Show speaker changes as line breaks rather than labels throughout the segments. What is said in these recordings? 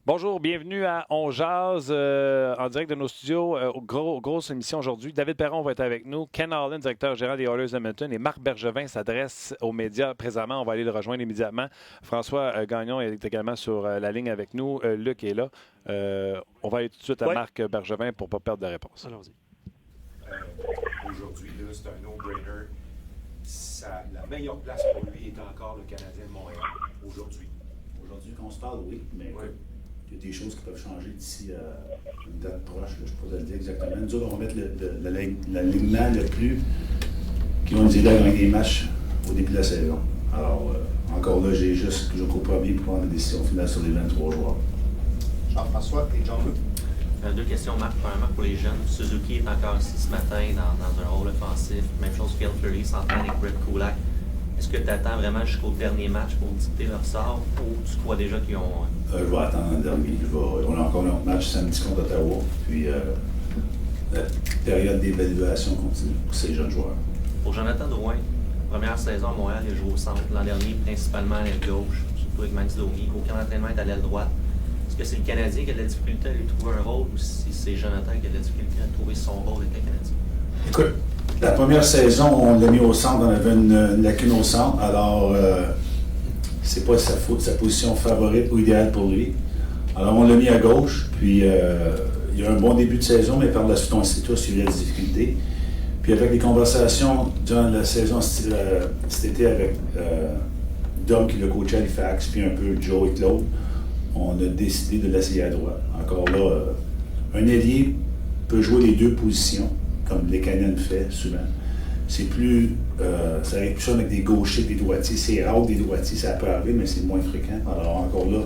Bonjour, bienvenue à On Jazz en direct de nos studios. Grosse émission aujourd'hui. David Perron va être avec nous. Ken Allen, directeur général des Oilers d'Edmonton. Et Marc Bergevin s'adresse aux médias présentement. On va aller le rejoindre immédiatement. François Gagnon est également sur la ligne avec nous. Luc est là. On va aller tout de suite à Marc Bergevin pour ne pas perdre de réponse.
Allons-y.
Aujourd'hui, là, c'est un no-brainer. La meilleure place pour lui est encore le Canadien de Montréal aujourd'hui.
Aujourd'hui, qu'on se parle, oui, mais il y a des choses qui peuvent changer d'ici une date proche. Je ne peux pas te le dire exactement. Nous autres, on va mettre l'alignement le plus qui va nous aider à gagner des matchs au début de la saison. Alors, encore là, j'ai juste jusqu'au premier pour prendre la décision finale sur les 23 joueurs.
Jean-François et Jean-Luc.
Deux questions, Marc. Premièrement, pour les jeunes. Suzuki est encore ici ce matin dans un rôle offensif. Même chose, Phil Fleury s'entraîne avec Brett Kulak. Est-ce que tu attends vraiment jusqu'au dernier match pour dicter leur sort ou tu crois déjà qu'ils ont...
Je vais attendre le dernier. On a encore un autre match samedi contre Ottawa. Puis la période d'évaluation continue pour ces jeunes joueurs.
Pour Jonathan Drouin, première saison à Montréal, il a joué au centre. L'an dernier, principalement à l'aile gauche, surtout avec Max Domi. Aucun entraînement est à l'aile droite. Est-ce que c'est le Canadien qui a de la difficulté à lui trouver un rôle ou si c'est Jonathan qui a de la difficulté à trouver son rôle avec le Canadien?
Écoute, la première saison, on l'a mis au centre, on avait une lacune au centre, alors c'est pas sa faute, sa position favorite ou idéale pour lui. Alors on l'a mis à gauche, puis il y a un bon début de saison, mais par la suite on sait tous il y a des difficultés. Puis avec les conversations durant la saison cet été avec Dom qui le coach à Halifax, puis un peu Joe et Claude, on a décidé de l'essayer à droite. Encore là, un ailier peut jouer les deux positions, comme les Canadiens fait souvent. C'est plus, ça arrive plus avec des gauchers, des droitiers. C'est rare des droitiers, ça peut arriver, mais c'est moins fréquent. Alors encore là,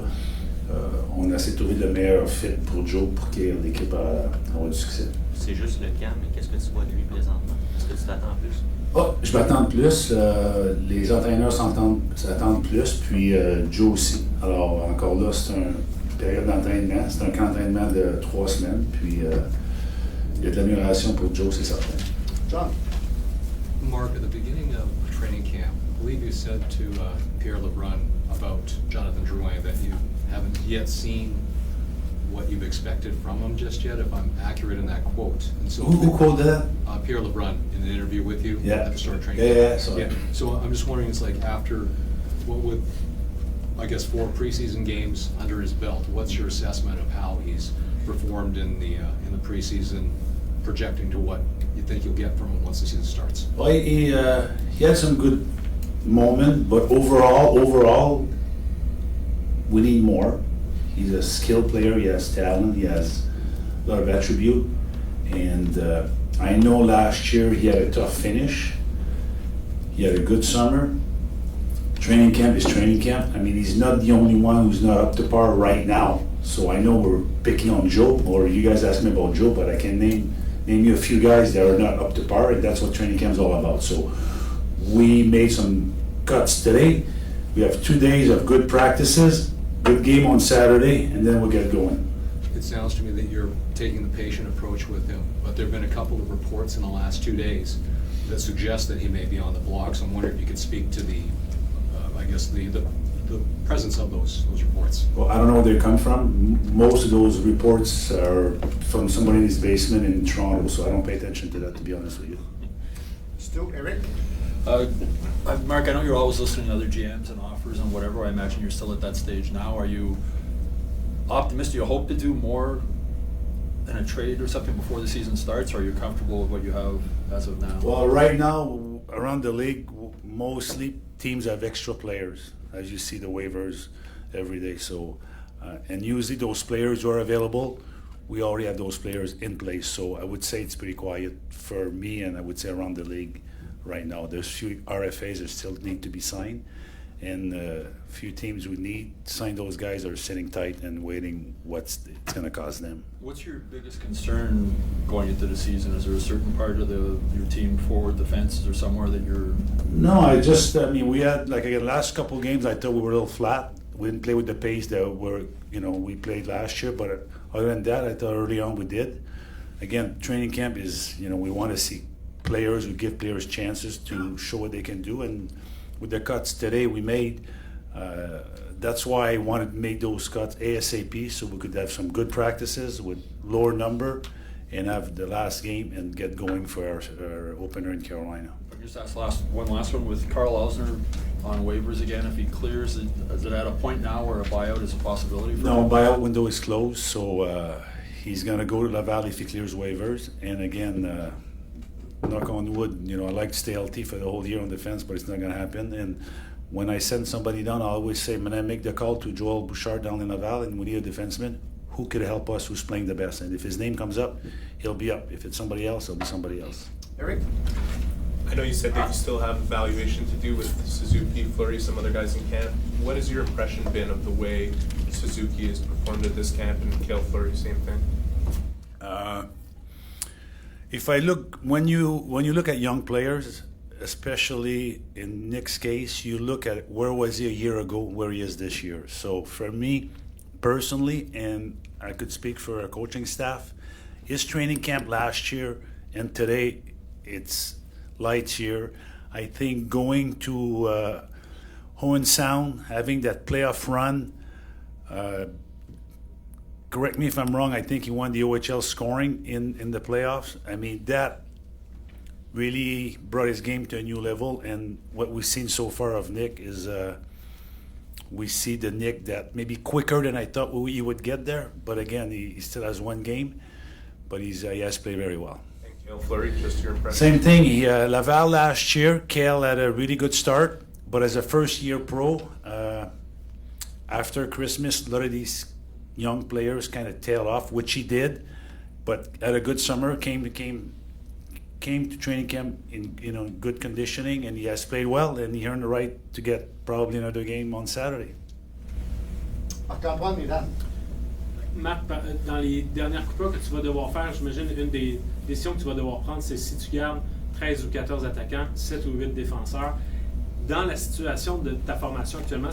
on a essayé de trouver le meilleur fit pour Joe pour que l'équipe ait du succès.
C'est juste le camp, mais qu'est-ce que tu vois de lui présentement? Est-ce que tu t'attends plus?
Oh, je m'attends plus. Les entraîneurs s'attendent plus, puis Joe aussi. Alors encore là, c'est une période d'entraînement. C'est un camp d'entraînement de 3 semaines, puis il y a de l'amélioration pour Joe, c'est certain.
John.
Mark, at the beginning of training camp, I believe you said to Pierre LeBrun about Jonathan Drouin that you haven't yet seen what you've expected from him just yet, if I'm accurate in that quote. And so
Who quoted that?
Pierre LeBrun in an interview with you at the start of training
camp.
Yeah. So I'm just wondering, it's like after, what would, I guess, 4 preseason games under his belt, what's your assessment of how he's performed in the preseason, projecting to what you think you'll get from him once the season starts?
Well, he had some good moments, but overall, we need more. He's a skilled player, he has talent, he has a lot of attribute. And I know last year he had a tough finish. He had a good summer. Training camp is training camp. I mean, he's not the only one who's not up to par right now. So I know we're picking on Joe, or you guys asked me about Joe, but I can name you a few guys that are not up to par, and that's what training camp is all about. So we made some cuts today. We have 2 days of good practices, good game on Saturday, and then we'll get going.
It sounds to me that you're taking the patient approach with him, but there have been a couple of reports in the last 2 days that suggest that he may be on the block. So I'm wondering if you could speak to the presence of those reports.
Well, I don't know where they come from. Most of those reports are from somebody in his basement in Toronto, so I don't pay attention to that, to be honest with you.
Stu, Eric.
Mark, I know you're always listening to other GMs and offers and whatever. I imagine you're still at that stage now. Are you optimistic? Do you hope to do more in a trade or something before the season starts, or are you comfortable with what you have as of now?
Well, right now, around the league, mostly teams have extra players, as you see the waivers every day. So, and usually those players who are available, we already have those players in place. So I would say it's pretty quiet for me, and I would say around the league right now. There's a few RFAs that still need to be signed, and a few teams who need to sign those guys are sitting tight and waiting what's it's going to cost them.
What's your biggest concern going into the season? Is there a certain part of your team, forward, defense, or somewhere that you're...
No, I mean, we had, like, again, last couple of games, I thought we were a little flat. We didn't play with the pace that we played last year, but other than that, I thought early on we did. Again, training camp is, we want to see players who give players chances to show what they can do, and with the cuts today we made, that's why I wanted to make those cuts ASAP so we could have some good practices with lower number and have the last game and get going for our opener in Carolina.
Just ask one last one with Carl Elsner on waivers again. If he clears, is it at a point now where a buyout is a possibility for
No,
him?
buyout window is closed, so he's going to go to Laval if he clears waivers. And again, knock on wood, I like to stay healthy for the whole year on defense, but it's not going to happen. And when I send somebody down, I always say, when I make the call to Joel Bouchard down in Laval and we need a defenseman, who could help us, who's playing the best? And if his name comes up, he'll be up. If it's somebody else, it'll be somebody else.
Eric?
I know you said that you still have evaluation to do with Suzuki, Fleury, some other guys in camp. What has your impression been of the way Suzuki has performed at this camp, and Cale Fleury, same thing?
If I look, when you look at young players, especially in Nick's case, you look at where was he a year ago, where he is this year. So for me, personally, and I could speak for our coaching staff, his training camp last year and today, it's lights year. I think going to Hohen Sound, having that playoff run, correct me if I'm wrong, I think he won the OHL scoring in the playoffs. I mean, that really brought his game to a new level. And what we've seen so far of Nick is we see the Nick that maybe quicker than I thought he would get there. But again, he still has one game, but he has played very well.
Cale Fleury, just your impression?
Same thing. Laval last year, Cale had a really good start, but as a first-year pro, after Christmas, a lot of these young players kind of tailed off, which he did, but had a good summer, came to training camp in good conditioning, and he has played well, and he earned the right to get probably another game on Saturday.
Marc-Antoine, mesdames.
Marc, dans les dernières coupures que tu vas devoir faire, j'imagine une des décisions que tu vas devoir prendre, c'est si tu gardes 13 ou 14 attaquants, 7 ou 8 défenseurs. Dans la situation de ta formation actuellement,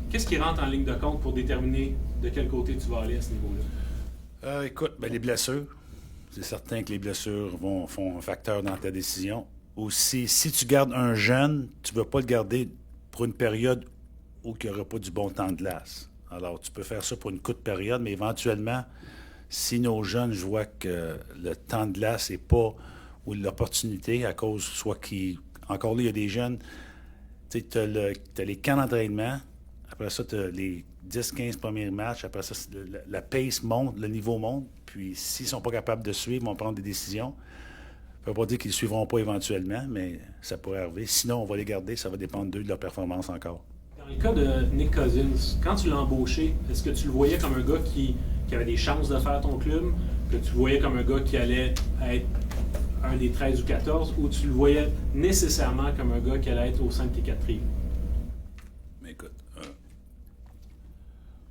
qu'est-ce qui rentre en ligne de compte pour déterminer de quel côté tu vas aller à ce niveau-là?
Écoute, les blessures. C'est certain que les blessures font un facteur dans ta décision. Aussi, si tu gardes un jeune, tu ne vas pas le garder pour une période où il n'y aura pas du bon temps de glace. Alors, tu peux faire ça pour une courte période, mais éventuellement, si nos jeunes, je vois que le temps de glace n'est pas, ou l'opportunité, à cause, soit qui. Encore là, il y a des jeunes, tu sais, tu as les camps d'entraînement, après ça, tu as les 10-15 premiers matchs, après ça, la pace monte, le niveau monte, puis s'ils ne sont pas capables de suivre, ils vont prendre des décisions. Ça ne veut pas dire qu'ils ne suivront pas éventuellement, mais ça pourrait arriver. Sinon, on va les garder, ça va dépendre d'eux, de leur performance encore.
Dans le cas de Nick Cousins, quand tu l'as embauché, est-ce que tu le voyais comme un gars qui avait des chances de faire ton club, que tu le voyais comme un gars qui allait être un des 13 ou 14, ou tu le voyais nécessairement comme un gars qui allait être au sein de tes 4 prix?
Mais écoute,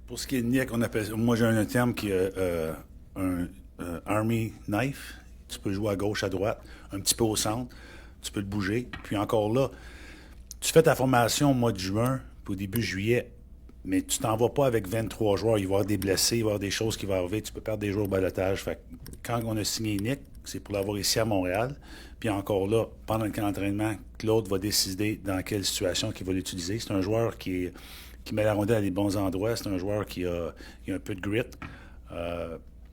pour ce qui est de Nick, moi j'ai un terme qui est un Army knife. Tu peux jouer à gauche, à droite, un petit peu au centre, tu peux le bouger. Puis encore là, tu fais ta formation au mois de juin, puis au début juillet, mais tu t'en vas pas avec 23 joueurs. Il va y avoir des blessés, il va y avoir des choses qui vont arriver. Tu peux perdre des joueurs au balotage. Fait que quand on a signé Nick, c'est pour l'avoir ici à Montréal. Puis encore là, pendant le camp d'entraînement, Claude va décider dans quelle situation il va l'utiliser. C'est un joueur qui met la rondelle à des bons endroits. C'est un joueur qui a un peu de grit.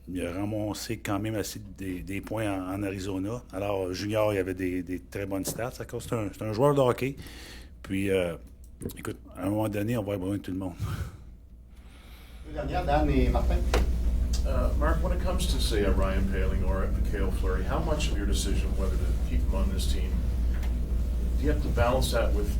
Il a ramassé quand même assez des points en Arizona. Alors, junior, il avait des très bonnes stats. C'est un joueur de hockey. Puis, écoute, à un moment donné, on va avoir besoin de tout le monde.
Deux dernières, Dan et Martin.
Mark, when it comes to, say, a Ryan Poehling or a Cale Fleury, how much of your decision whether to keep them on this team, do you have to balance that with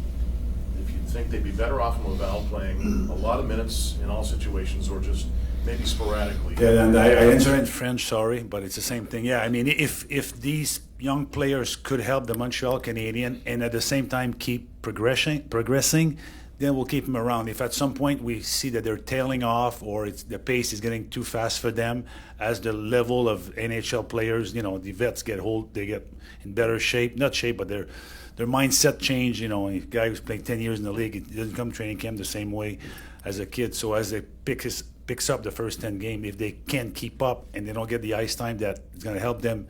if you think they'd be better off in Laval playing a lot of minutes in all situations or just maybe sporadically?
Yeah, and I answer in French, sorry, but it's the same thing. Yeah, I mean, if these young players could help the Montreal Canadiens and at the same time keep progressing, then we'll keep them around. If at some point we see that they're tailing off or the pace is getting too fast for them, as the level of NHL players, the vets they get in better shape, not shape, but their mindset change. A guy who's playing 10 years in the league, it doesn't come training camp the same way as a kid. So as they picks up the first 10 games, if they can't keep up and they don't get the ice time that is going to help them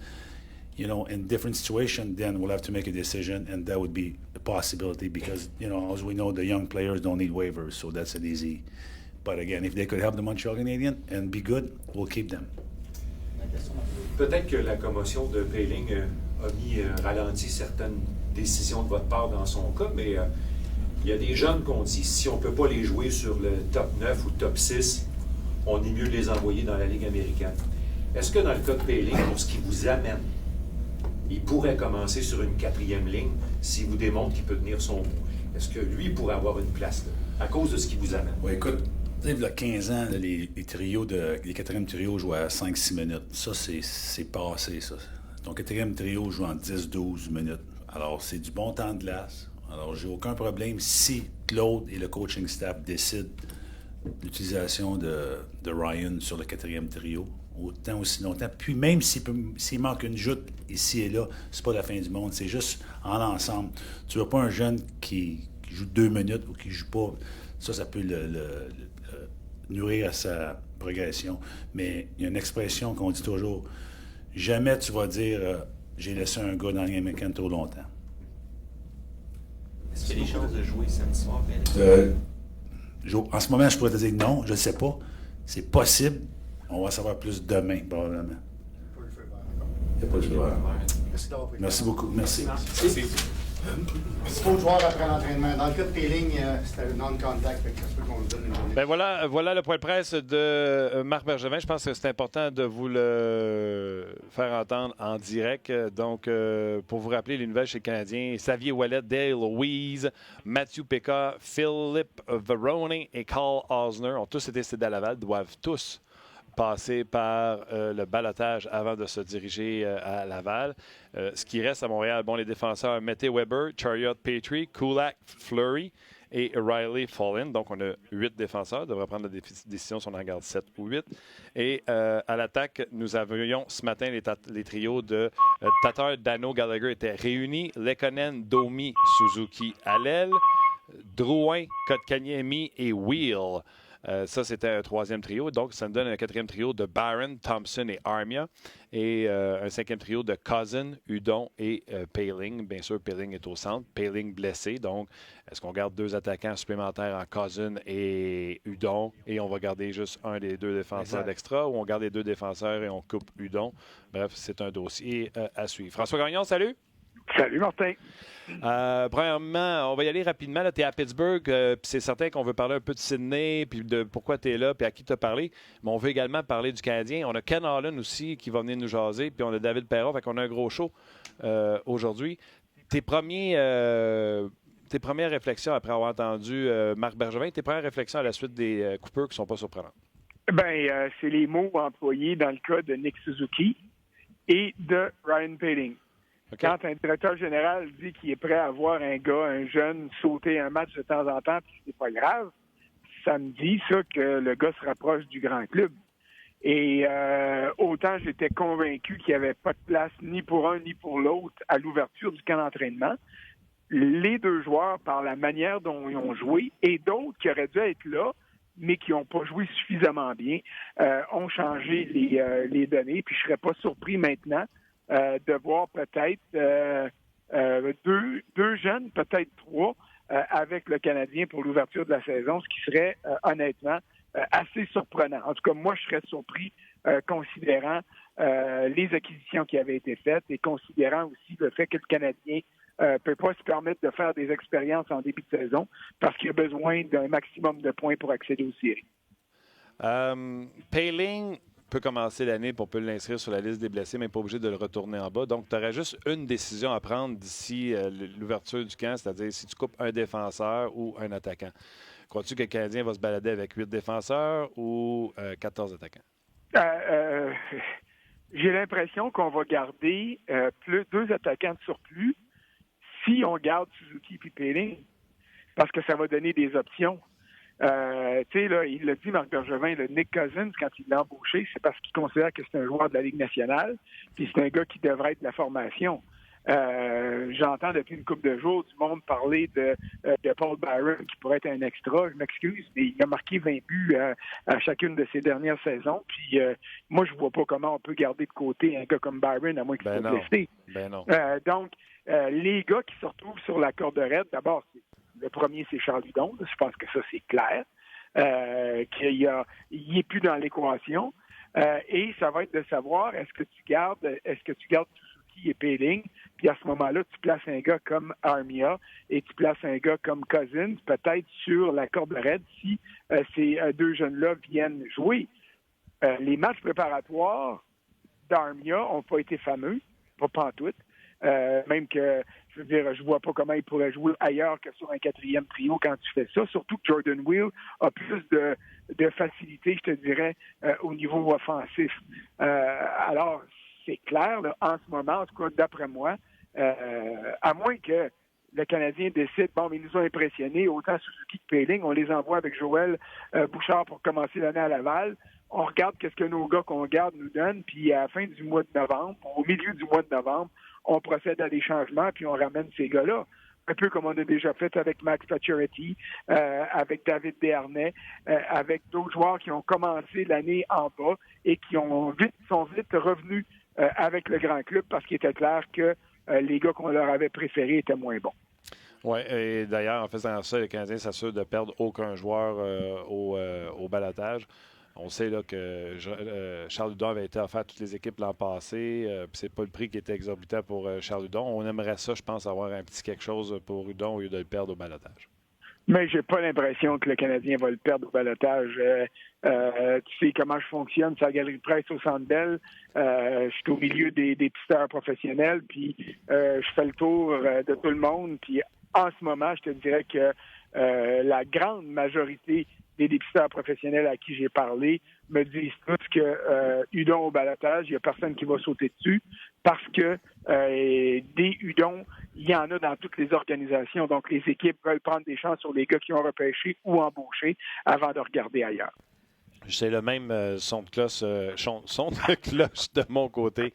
in different situation, then we'll have to make a decision, and that would be a possibility because, as we know, the young players don't need waivers, so that's an easy. But again, if they could help the Montreal Canadiens and be good, we'll keep them.
Peut-être que la commotion de Poehling a ralenti certaines décisions de votre part dans son cas, mais il y a des jeunes qu'on dit si on ne peut pas les jouer sur le top 9 ou top 6, on est mieux de les envoyer dans la Ligue américaine. Est-ce que dans le cas de Poehling, pour ce qui vous amène, il pourrait commencer sur une 4e ligne s'il vous démontre qu'il peut tenir son bout? Est-ce que lui pourrait avoir une place là, à cause de ce qui vous amène?
Oui, écoute, il y a 15 ans, les trios, les 4e trios jouaient à 5-6 minutes. Ça, c'est passé, ça. Ton 4e trio joue en 10-12 minutes. Alors, c'est du bon temps de glace. Alors, j'ai aucun problème si Claude et le coaching staff décident l'utilisation de Ryan sur le 4e trio. Autant aussi longtemps. Puis même s'il manque une joute ici et là, c'est pas la fin du monde. C'est juste en ensemble. Tu veux pas un jeune qui joue 2 minutes ou qui joue pas. Ça peut le nourrir à sa progression. Mais il y a une expression qu'on dit toujours. Jamais tu vas dire j'ai laissé un gars dans la Ligue américaine trop longtemps.
Est-ce qu'il y a des chances de jouer samedi soir,
en ce moment, je pourrais te dire non, je ne sais pas. C'est possible. On va savoir plus demain, probablement. Il n'y a pas de feu vert.
Merci d'avoir pris.
Merci beaucoup. Merci.
Dispo de joueur après l'entraînement. Dans le cas de Poehling, c'était non-contact, fait que ça se peut qu'on lui donne une journée.
Ben voilà le point de presse de Marc Bergevin. Je pense que c'est important de vous le faire entendre en direct. Donc, pour vous rappeler les nouvelles chez les Canadiens, Xavier Ouellet, Dale Louise, Matthew Péca, Philippe Verone et Carl Osner ont tous été cédés à Laval, doivent tous passer par le ballottage avant de se diriger à Laval. Ce qui reste à Montréal, les défenseurs Mette Weber, Chariot Petrie, Kulak, Fleury et Riley Fallin. Donc, on a 8 défenseurs. On devrait prendre la décision si on en regarde 7 ou 8. Et à l'attaque, nous avions ce matin les trios de Tatar, Dano, Gallagher étaient réunis. Lekonen, Domi, Suzuki à l'aile. Drouin, Kotkaniemi et Wheel. Ça, c'était un 3e trio. Donc, ça nous donne un 4e trio de Barron, Thompson et Armia. Et un 5e trio de Cousin, Hudon et Poehling. Bien sûr, Poehling est au centre. Poehling blessé. Donc, est-ce qu'on garde 2 attaquants supplémentaires en Cousin et Hudon et on va garder juste un des 2 défenseurs d'extra ou on garde les 2 défenseurs et on coupe Hudon? Bref, c'est un dossier à suivre. François Gagnon, salut!
Salut, Martin.
Premièrement, on va y aller rapidement. Tu es à Pittsburgh, puis c'est certain qu'on veut parler un peu de Sydney, puis de pourquoi tu es là, puis à qui tu as parlé. Mais on veut également parler du Canadien. On a Ken Holland aussi qui va venir nous jaser, puis on a David Perron, fait qu'on a un gros show aujourd'hui. Tes premières réflexions après avoir entendu Marc Bergevin, tes premières réflexions à la suite des coupures qui ne sont pas surprenantes?
C'est les mots employés dans le cas de Nick Suzuki et de Ryan Poehling. Okay. Quand un directeur général dit qu'il est prêt à voir un gars, un jeune, sauter un match de temps en temps, puis c'est pas grave, ça me dit ça que le gars se rapproche du grand club. Et autant j'étais convaincu qu'il n'y avait pas de place ni pour un ni pour l'autre à l'ouverture du camp d'entraînement, les 2 joueurs, par la manière dont ils ont joué, et d'autres qui auraient dû être là, mais qui n'ont pas joué suffisamment bien, ont changé les données. Puis je ne serais pas surpris maintenant de voir peut-être 2 jeunes, peut-être 3, avec le Canadien pour l'ouverture de la saison, ce qui serait honnêtement assez surprenant. En tout cas, moi, je serais surpris considérant les acquisitions qui avaient été faites et considérant aussi le fait que le Canadien ne peut pas se permettre de faire des expériences en début de saison parce qu'il a besoin d'un maximum de points pour accéder aux séries.
Poehling peut commencer l'année pour peut l'inscrire sur la liste des blessés, mais pas obligé de le retourner en bas. Donc, tu aurais juste une décision à prendre d'ici l'ouverture du camp, c'est-à-dire si tu coupes un défenseur ou un attaquant. Crois-tu que le Canadien va se balader avec 8 défenseurs ou 14 attaquants?
J'ai l'impression qu'on va garder 2 attaquants de surplus si on garde Suzuki et Poehling, parce que ça va donner des options. Tu sais, là, il l'a dit, Marc Bergevin, le Nick Cousins, quand il l'a embauché, c'est parce qu'il considère que c'est un joueur de la Ligue nationale, puis c'est un gars qui devrait être de la formation. J'entends depuis une couple de jours du monde parler de Paul Byron qui pourrait être un extra. Je m'excuse, mais il a marqué 20 buts à chacune de ses dernières saisons. Puis moi, je vois pas comment on peut garder de côté un gars comme Byron à moins qu'il soit blessé.
Ben non.
Donc, les gars qui se retrouvent sur la corde raide, d'abord, le premier, c'est Charles Hudon. Je pense que ça, c'est clair. Qu'il n'est plus dans l'équation. Et ça va être de savoir est-ce que tu gardes Suzuki et Poehling, puis à ce moment-là, tu places un gars comme Armia et tu places un gars comme Cousins, peut-être sur la corde raide si ces deux jeunes-là viennent jouer. Les matchs préparatoires d'Armia n'ont pas été fameux, pas pantoute. Même que, je veux dire, je vois pas comment il pourrait jouer ailleurs que sur un quatrième trio quand tu fais ça. Surtout que Jordan Wheel a plus de facilité, je te dirais, au niveau offensif. Alors, c'est clair, là, en ce moment, en tout cas, d'après moi, à moins que le Canadien décide, bon, mais ils nous ont impressionnés, autant Suzuki que Poehling, on les envoie avec Joël Bouchard pour commencer l'année à Laval. On regarde qu'est-ce que nos gars qu'on garde nous donnent, puis à la fin du mois de novembre, au milieu du mois de novembre, on procède à des changements, puis on ramène ces gars-là. Un peu comme on a déjà fait avec Max Pacioretty, avec David Desharnais, avec d'autres joueurs qui ont commencé l'année en bas et qui sont vite revenus avec le grand club parce qu'il était clair que les gars qu'on leur avait préférés étaient moins bons.
Oui, et d'ailleurs, en faisant ça, le Canadien s'assure de perdre aucun joueur au balotage. On sait là, que Charles Hudon avait été offert à toutes les équipes l'an passé. Puis c'est pas le prix qui était exorbitant pour Charles Hudon. On aimerait ça, je pense, avoir un petit quelque chose pour Hudon au lieu de le perdre au balotage.
Mais j'ai pas l'impression que le Canadien va le perdre au balotage. Tu sais comment je fonctionne, c'est la galerie de presse au Centre Bell. Je suis au milieu des pisteurs professionnels, puis je fais le tour de tout le monde. Puis en ce moment, je te dirais que la grande majorité des dépisteurs professionnels à qui j'ai parlé me disent tous que Hudon au balotage, il n'y a personne qui va sauter dessus parce que des Hudon, il y en a dans toutes les organisations. Donc, les équipes veulent prendre des chances sur les gars qui ont repêché ou embauché avant de regarder ailleurs.
C'est le même son de cloche de mon côté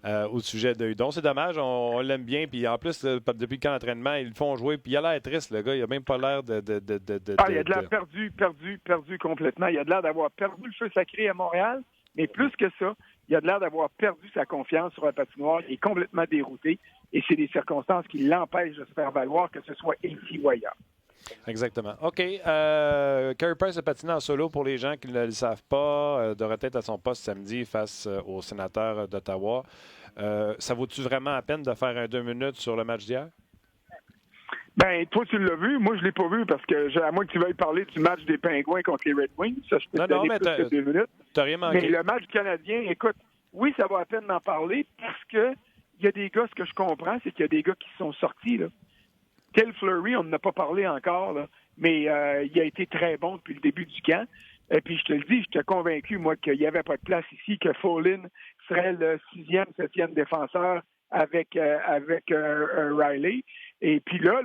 au sujet de Hudon. C'est dommage, on l'aime bien. Puis en plus, depuis le camp d'entraînement, ils le font jouer. Puis il a l'air triste, le gars. Il a même pas l'air de...
il a de l'air perdu complètement. Il a de l'air d'avoir perdu le feu sacré à Montréal. Mais plus que ça, il a de l'air d'avoir perdu sa confiance sur la patinoire. Il est complètement dérouté. Et c'est des circonstances qui l'empêchent de se faire valoir, que ce soit ici ou ailleurs.
Exactement. OK. Carey Price a patiné en solo pour les gens qui ne le savent pas. De retête à son poste samedi face aux sénateurs d'Ottawa. Ça vaut-tu vraiment la peine de faire un 2 minutes sur le match d'hier?
Ben, toi, tu l'as vu. Moi, je ne l'ai pas vu parce que, à moins que tu veuilles parler du match des Pingouins contre les Red Wings, ça, je peux te donner plus que 2 minutes.
T'as rien manqué.
Mais le match canadien, écoute, oui, ça vaut la peine d'en parler parce que il y a des gars, ce que je comprends, c'est qu'il y a des gars qui sont sortis, là. Kel Fleury, on n'en a pas parlé encore, là, mais il a été très bon depuis le début du camp. Et puis, je te le dis, j'étais convaincu, moi, qu'il n'y avait pas de place ici, que Folin serait le 6e, 7e défenseur avec Riley. Et puis là,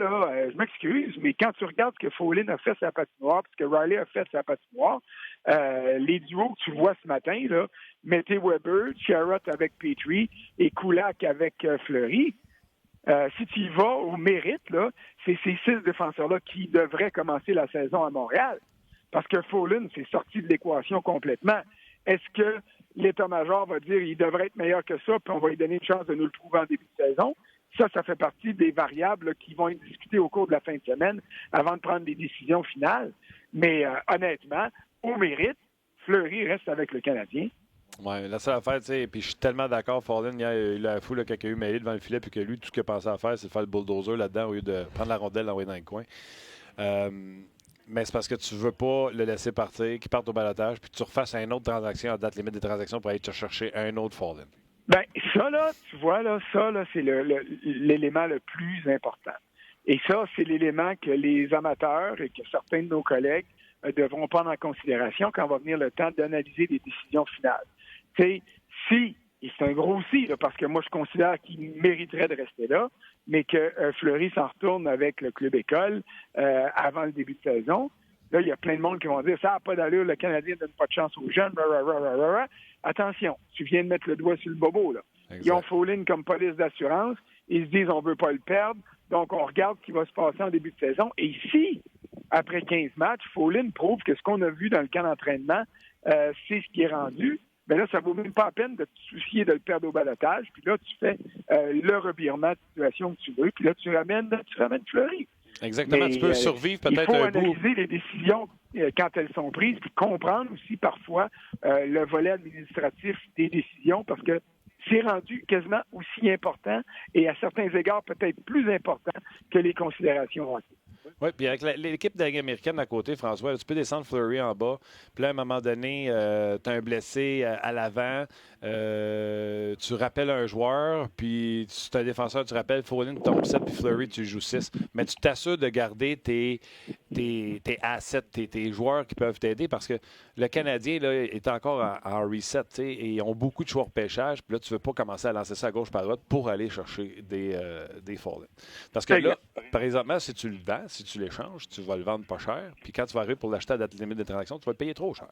je m'excuse, mais quand tu regardes ce que Folin a fait sa patinoire, puis ce que Riley a fait sa patinoire, les duos que tu vois ce matin, là, Mété Weber, Sherratt avec Petrie et Kulak avec Fleury, si tu y vas au mérite, là, c'est ces 6 défenseurs-là qui devraient commencer la saison à Montréal. Parce que Folin s'est sorti de l'équation complètement. Est-ce que l'état-major va dire qu'il devrait être meilleur que ça, puis on va lui donner une chance de nous le prouver en début de saison? Ça fait partie des variables là, qui vont être discutées au cours de la fin de semaine avant de prendre des décisions finales. Mais honnêtement, au mérite, Fleury reste avec le Canadien.
Oui, la seule affaire, tu sais, puis je suis tellement d'accord, Folin, il a fou quand il a eu mêlé devant le filet, puis que lui, tout ce qu'il a pensé à faire, c'est de faire le bulldozer là-dedans au lieu de prendre la rondelle, l'envoyer dans le coin. Mais c'est parce que tu veux pas le laisser partir, qu'il parte au balotage, puis que tu refasses une autre transaction à date limite des transactions pour aller te chercher un autre Folin.
Ben ça, là, tu vois, là, ça, là, c'est l'élément le plus important. Et ça, c'est l'élément que les amateurs et que certains de nos collègues devront prendre en considération quand va venir le temps d'analyser les décisions finales. Tu sais, si, et c'est un gros si, là, parce que moi, je considère qu'il mériterait de rester là, mais que Fleury s'en retourne avec le club école avant le début de saison. Là, il y a plein de monde qui vont dire « Ça n'a pas d'allure, le Canadien ne donne pas de chance aux jeunes. » Attention, tu viens de mettre le doigt sur le bobo. Là. Ils ont Folin comme police d'assurance. ils se disent on ne veut pas le perdre, donc on regarde ce qui va se passer en début de saison. Et si, après 15 matchs, Folin prouve que ce qu'on a vu dans le camp d'entraînement, c'est ce qui est rendu, bien là, ça ne vaut même pas la peine de te soucier de le perdre au balotage. Puis là, tu fais le revirement de situation que tu veux. Puis là, tu ramènes Fleury.
Exactement. Tu peux survivre peut-être
un bout. Il faut
un
analyser les décisions quand elles sont prises, puis comprendre aussi parfois le volet administratif des décisions, parce que c'est rendu quasiment aussi important et à certains égards peut-être plus important que les considérations.
Oui, puis avec l'équipe de la Ligue américaine à côté, François, là, tu peux descendre Fleury en bas. Puis là, à un moment donné, tu as un blessé à l'avant. Tu rappelles un joueur, puis si tu es un défenseur, tu rappelles Folin tombe 7, puis Fleury, tu joues 6. Mais tu t'assures de garder tes assets, tes joueurs qui peuvent t'aider, parce que le Canadien là, est encore en reset, et ils ont beaucoup de choix de pêchage. Puis là, tu ne veux pas commencer à lancer ça à gauche par droite pour aller chercher des Folin. Parce que là, par exemple, si tu le vends, si tu l'échanges, tu vas le vendre pas cher. Puis quand tu vas arriver pour l'acheter à date limite de transaction, tu vas le payer trop cher.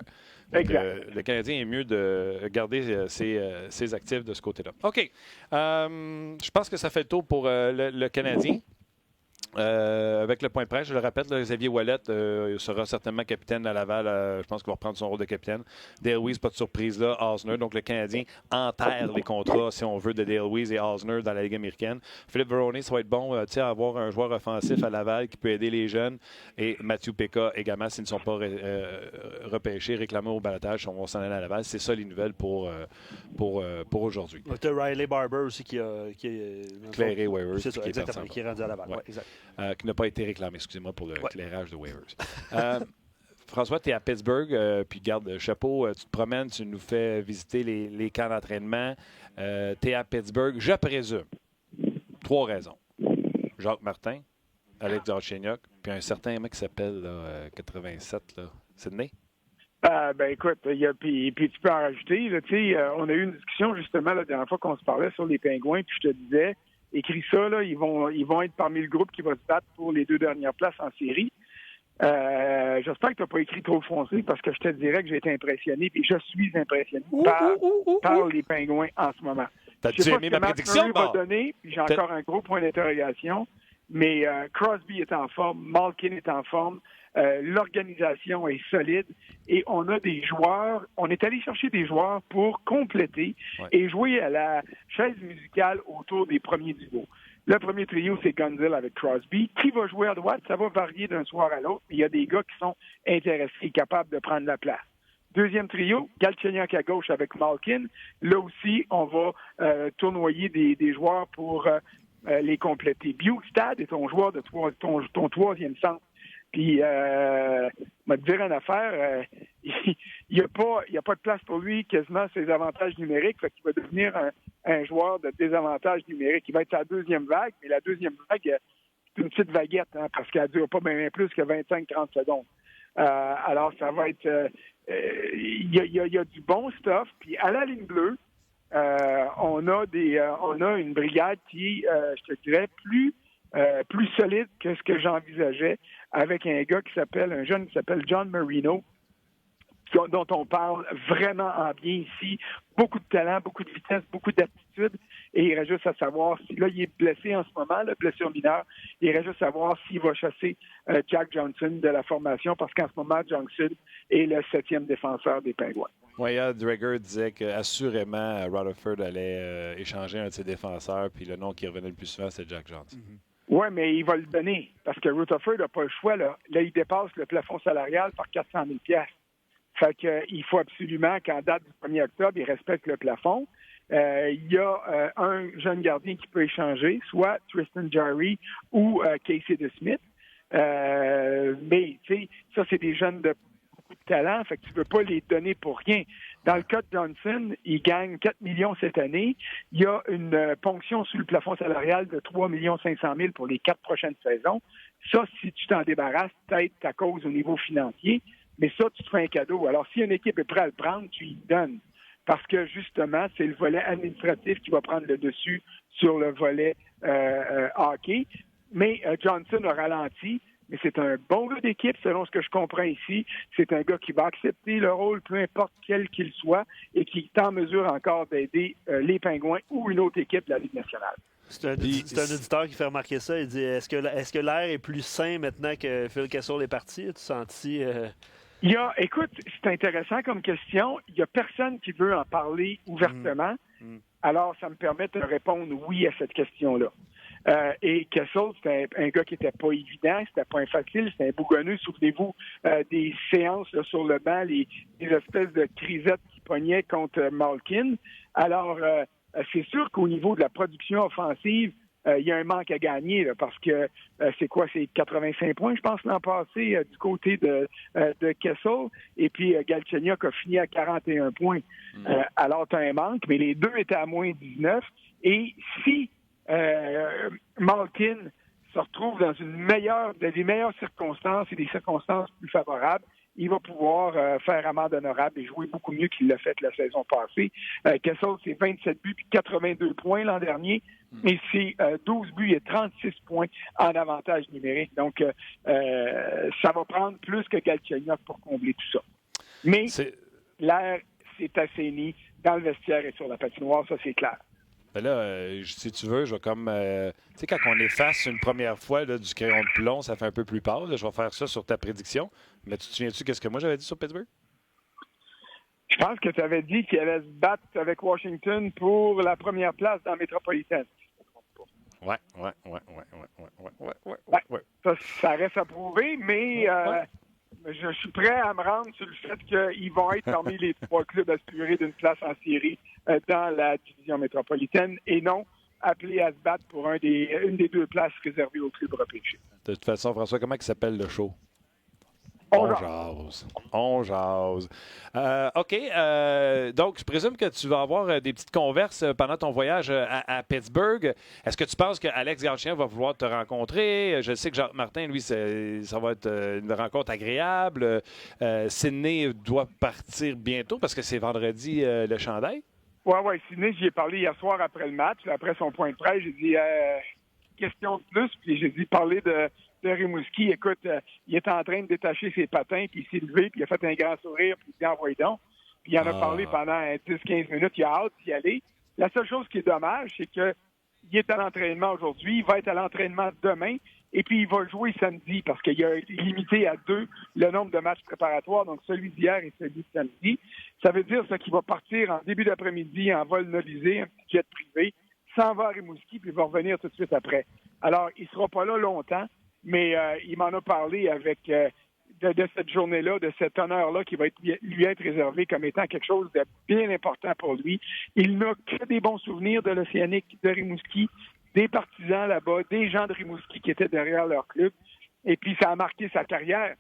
Donc, le Canadien est mieux de garder ses actifs de ce côté-là. OK. Je pense que ça fait le tour pour le Canadien. Avec le point de presse, je le répète, là, Xavier Ouellet sera certainement capitaine à Laval. Je pense qu'il va reprendre son rôle de capitaine. Dale Weiss, pas de surprise là. Osner, donc le Canadien enterre les contrats, si on veut, de Dale Weiss et Osner dans la Ligue américaine. Philippe Veroni, ça va être bon à avoir un joueur offensif à Laval qui peut aider les jeunes. Et Mathieu Péka également, s'ils ne sont pas repêchés, réclamés au balotage, on va s'en aller à Laval. C'est ça les nouvelles pour aujourd'hui.
Tu as Riley Barber aussi qui est
éclairé waivers.
C'est ça, exactement, qui est rendu à Laval.
Ouais.
Ouais, exact.
Qui n'a pas été réclamé, excusez-moi pour l'éclairage de waivers. François, tu es à Pittsburgh, puis garde chapeau, tu te promènes, tu nous fais visiter les camps d'entraînement. Tu es à Pittsburgh, je présume. 3 raisons. Jacques Martin, Alex Galchenyuk, puis un certain mec qui s'appelle 87, là, Sidney.
Ben écoute, puis tu peux en rajouter. Là, on a eu une discussion justement la dernière fois qu'on se parlait sur les Pingouins, puis je te disais, écris ça, là, ils vont être parmi le groupe qui va se battre pour les 2 dernières places en série. J'espère que tu n'as pas écrit trop foncé, parce que je te dirais que j'ai été impressionné, puis je suis impressionné par les Pingouins en ce moment.
T'as-tu aimé ma prédiction?
Va donner, puis j'ai encore un gros point d'interrogation, mais Crosby est en forme, Malkin est en forme, l'organisation est solide et on a des joueurs, on est allé chercher des joueurs pour compléter et jouer à la chaise musicale autour des premiers duos. Le premier trio, c'est Gunzel avec Crosby. Qui va jouer à droite? Ça va varier d'un soir à l'autre. Il y a des gars qui sont intéressés et capables de prendre la place. Deuxième trio, Galchenyuk à gauche avec Malkin. Là aussi, on va tournoyer des joueurs pour les compléter. Bjugstad est ton joueur de ton troisième centre. Puis, m'a te dire une affaire, il n'y a pas de place pour lui, quasiment ses avantages numériques, fait qu'il va devenir un joueur de désavantages numériques. Il va être sa deuxième vague, mais la deuxième vague, c'est une petite vaguette, parce qu'elle ne dure pas bien plus que 25-30 secondes. Alors, ça va être... Il y a du bon stuff. Puis, à la ligne bleue, on a une brigade qui, je te dirais, plus solide que ce que j'envisageais, avec un jeune qui s'appelle John Marino, dont on parle vraiment en bien ici. Beaucoup de talent, beaucoup de vitesse, beaucoup d'aptitude. Et il reste juste à savoir si, là, il est blessé en ce moment, blessure mineure. Il reste juste à savoir s'il va chasser Jack Johnson de la formation, parce qu'en ce moment, Johnson est le 7e défenseur des Pingouins.
Oui, Dreger disait qu'assurément, Rutherford allait échanger un de ses défenseurs, puis le nom qui revenait le plus souvent, c'est Jack Johnson.
Mm-hmm. Oui, mais il va le donner, parce que Rutherford n'a pas le choix. Là, il dépasse le plafond salarial par 400 000 $. Fait qu'il faut absolument qu'en date du 1er octobre, il respecte le plafond. Il y a un jeune gardien qui peut échanger, soit Tristan Jarry ou Casey DeSmith. Mais, tu sais, ça, c'est des jeunes de beaucoup de talent, fait que tu ne peux pas les donner pour rien. Dans le cas de Johnson, il gagne 4 millions cette année. Il y a une ponction sur le plafond salarial de 3 500 000 pour les 4 prochaines saisons. Ça, si tu t'en débarrasses, peut-être ta cause au niveau financier, mais ça, tu te fais un cadeau. Alors, si une équipe est prête à le prendre, tu y donnes. Parce que, justement, c'est le volet administratif qui va prendre le dessus sur le volet hockey. Mais Johnson a ralenti. Mais c'est un bon gars d'équipe, selon ce que je comprends ici. C'est un gars qui va accepter le rôle, peu importe quel qu'il soit, et qui est en mesure encore d'aider les Pingouins ou une autre équipe de la Ligue nationale.
C'est un auditeur qui fait remarquer ça. Il dit est-ce que l'air est plus sain maintenant que Phil Kessel est parti? As-tu senti.
Écoute, c'est intéressant comme question. Il n'y a personne qui veut en parler ouvertement. Alors, ça me permet de répondre oui à cette question-là. Et Kessel, c'était un gars qui n'était pas évident, c'était pas un facile, c'était un bougonneux. Souvenez-vous des séances là, sur le banc, les espèces de crisettes qui pognaient contre Malkin. Alors, c'est sûr qu'au niveau de la production offensive, il y a un manque à gagner là, parce que c'est 85 points, je pense, l'an passé du côté de Kessel. Et puis Galchenyuk a fini à 41 points. Alors, tu as un manque, mais les deux étaient à moins 19. Et si Malkin se retrouve dans des meilleures circonstances et des circonstances plus favorables, il va pouvoir faire amende honorable et jouer beaucoup mieux qu'il l'a fait la saison passée. Kessel, c'est 27 buts et 82 points l'an dernier, et c'est 12 buts et 36 points en avantage numérique. Donc, ça va prendre plus que Galchenyuk pour combler tout ça. Mais l'air s'est assaini dans le vestiaire et sur la patinoire, ça c'est clair.
Ben là, si tu veux, je vais comme... tu sais, quand on efface une première fois là, du crayon de plomb, ça fait un peu plus pâle. Là, je vais faire ça sur ta prédiction. Mais tu te souviens-tu qu'est-ce que moi j'avais dit sur Pittsburgh?
Je pense que tu avais dit qu'il allait se battre avec Washington pour la première place dans la métropolitaine.
Ouais.
Ça reste à prouver, mais je suis prêt à me rendre sur le fait qu'ils vont être parmi les 3 clubs assurés d'une place en série dans la division métropolitaine et non appelés à se battre pour une des 2 places réservées aux clubs repêchés.
De toute façon, François, comment il s'appelle le show? On jase. OK. Donc, je présume que tu vas avoir des petites converses pendant ton voyage à Pittsburgh. Est-ce que tu penses que Alex Galchenyuk va vouloir te rencontrer? Je sais que Jacques Martin, lui, ça va être une rencontre agréable. Sidney doit partir bientôt parce que c'est vendredi le chandail.
Oui. Sidney, j'y ai parlé hier soir après le match. Après son point de presse, j'ai dit question de plus. Puis j'ai dit parler de Rimouski. Écoute, il est en train de détacher ses patins, puis il s'est levé, puis il a fait un grand sourire, puis il dit envoyez donc. Puis il en a parlé pendant 10-15 minutes. Il a hâte d'y aller. La seule chose qui est dommage, c'est qu'il est à l'entraînement aujourd'hui. Il va être à l'entraînement demain. Et puis, il va jouer samedi parce qu'il a limité à 2 le nombre de matchs préparatoires, donc celui d'hier et celui de samedi. Ça veut dire qu'il va partir en début d'après-midi en vol nolisé, un petit jet privé, s'en va à Rimouski, puis il va revenir tout de suite après. Alors, il ne sera pas là longtemps, mais il m'en a parlé avec de cette journée-là, de cet honneur-là qui va lui être réservé comme étant quelque chose de bien important pour lui. Il n'a que des bons souvenirs de l'Océanique de Rimouski, des partisans là-bas, des gens de Rimouski qui étaient derrière leur club. Et puis, ça a marqué sa carrière.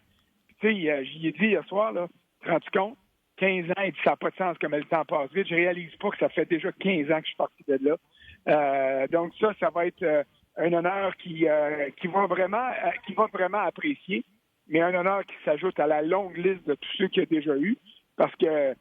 Tu sais, j'y ai dit hier soir, là, tu te rends compte? 15 ans, il dit ça n'a pas de sens comme le temps passe vite. Je réalise pas que ça fait déjà 15 ans que je suis parti de là. Donc ça va être un honneur qui va vraiment apprécier, mais un honneur qui s'ajoute à la longue liste de tous ceux qu'il a déjà eu, parce que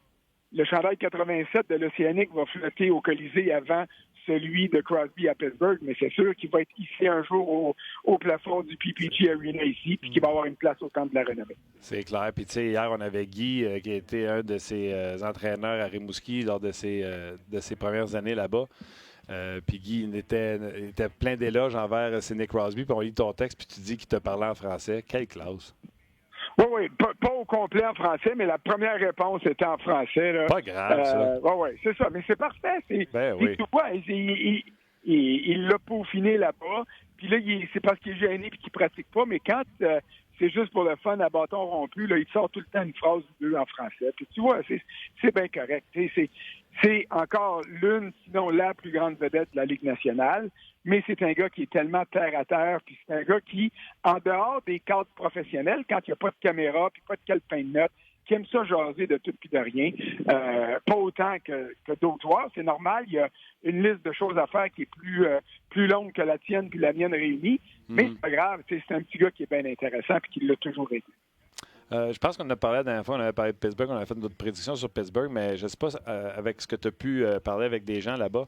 le chandail 87 de l'Océanique va flotter au Colisée avant celui de Crosby à Pittsburgh, mais c'est sûr qu'il va être hissé un jour au plafond du PPG Arena ici, puis qu'il va avoir une place au Temple de la Renommée.
C'est clair. Puis tu sais, hier, on avait Guy, qui a été un de ses entraîneurs à Rimouski lors de ses premières années là-bas. Puis Guy était plein d'éloges envers Sidney Crosby, puis on lit ton texte, puis tu dis qu'il te parlait en français. Quelle classe!
Oui, pas au complet en français, mais la première réponse était en français. Là.
Pas grave, ça.
Oui, c'est ça. Mais c'est parfait. Tu vois, il l'a peaufiné là-bas. Puis là, c'est parce qu'il est gêné et qu'il ne pratique pas. Mais quand c'est juste pour le fun à bâton rompu, là, il sort tout le temps une phrase ou deux en français. Puis tu vois, c'est bien correct. C'est encore l'une, sinon la plus grande vedette de la Ligue nationale. Mais c'est un gars qui est tellement terre à terre, puis c'est un gars qui, en dehors des cadres professionnels, quand il n'y a pas de caméra, puis pas de calepin de notes, qui aime ça jaser de tout puis de rien, pas autant que d'autres joueurs. C'est normal, il y a une liste de choses à faire qui est plus longue que la tienne puis la mienne réunie, mais c'est pas grave, c'est un petit gars qui est bien intéressant puis qui l'a toujours été.
Je pense qu'on a parlé la dernière fois, on avait parlé de Pittsburgh, on a fait notre prédiction sur Pittsburgh, mais je ne sais pas, avec ce que tu as pu parler avec des gens là-bas,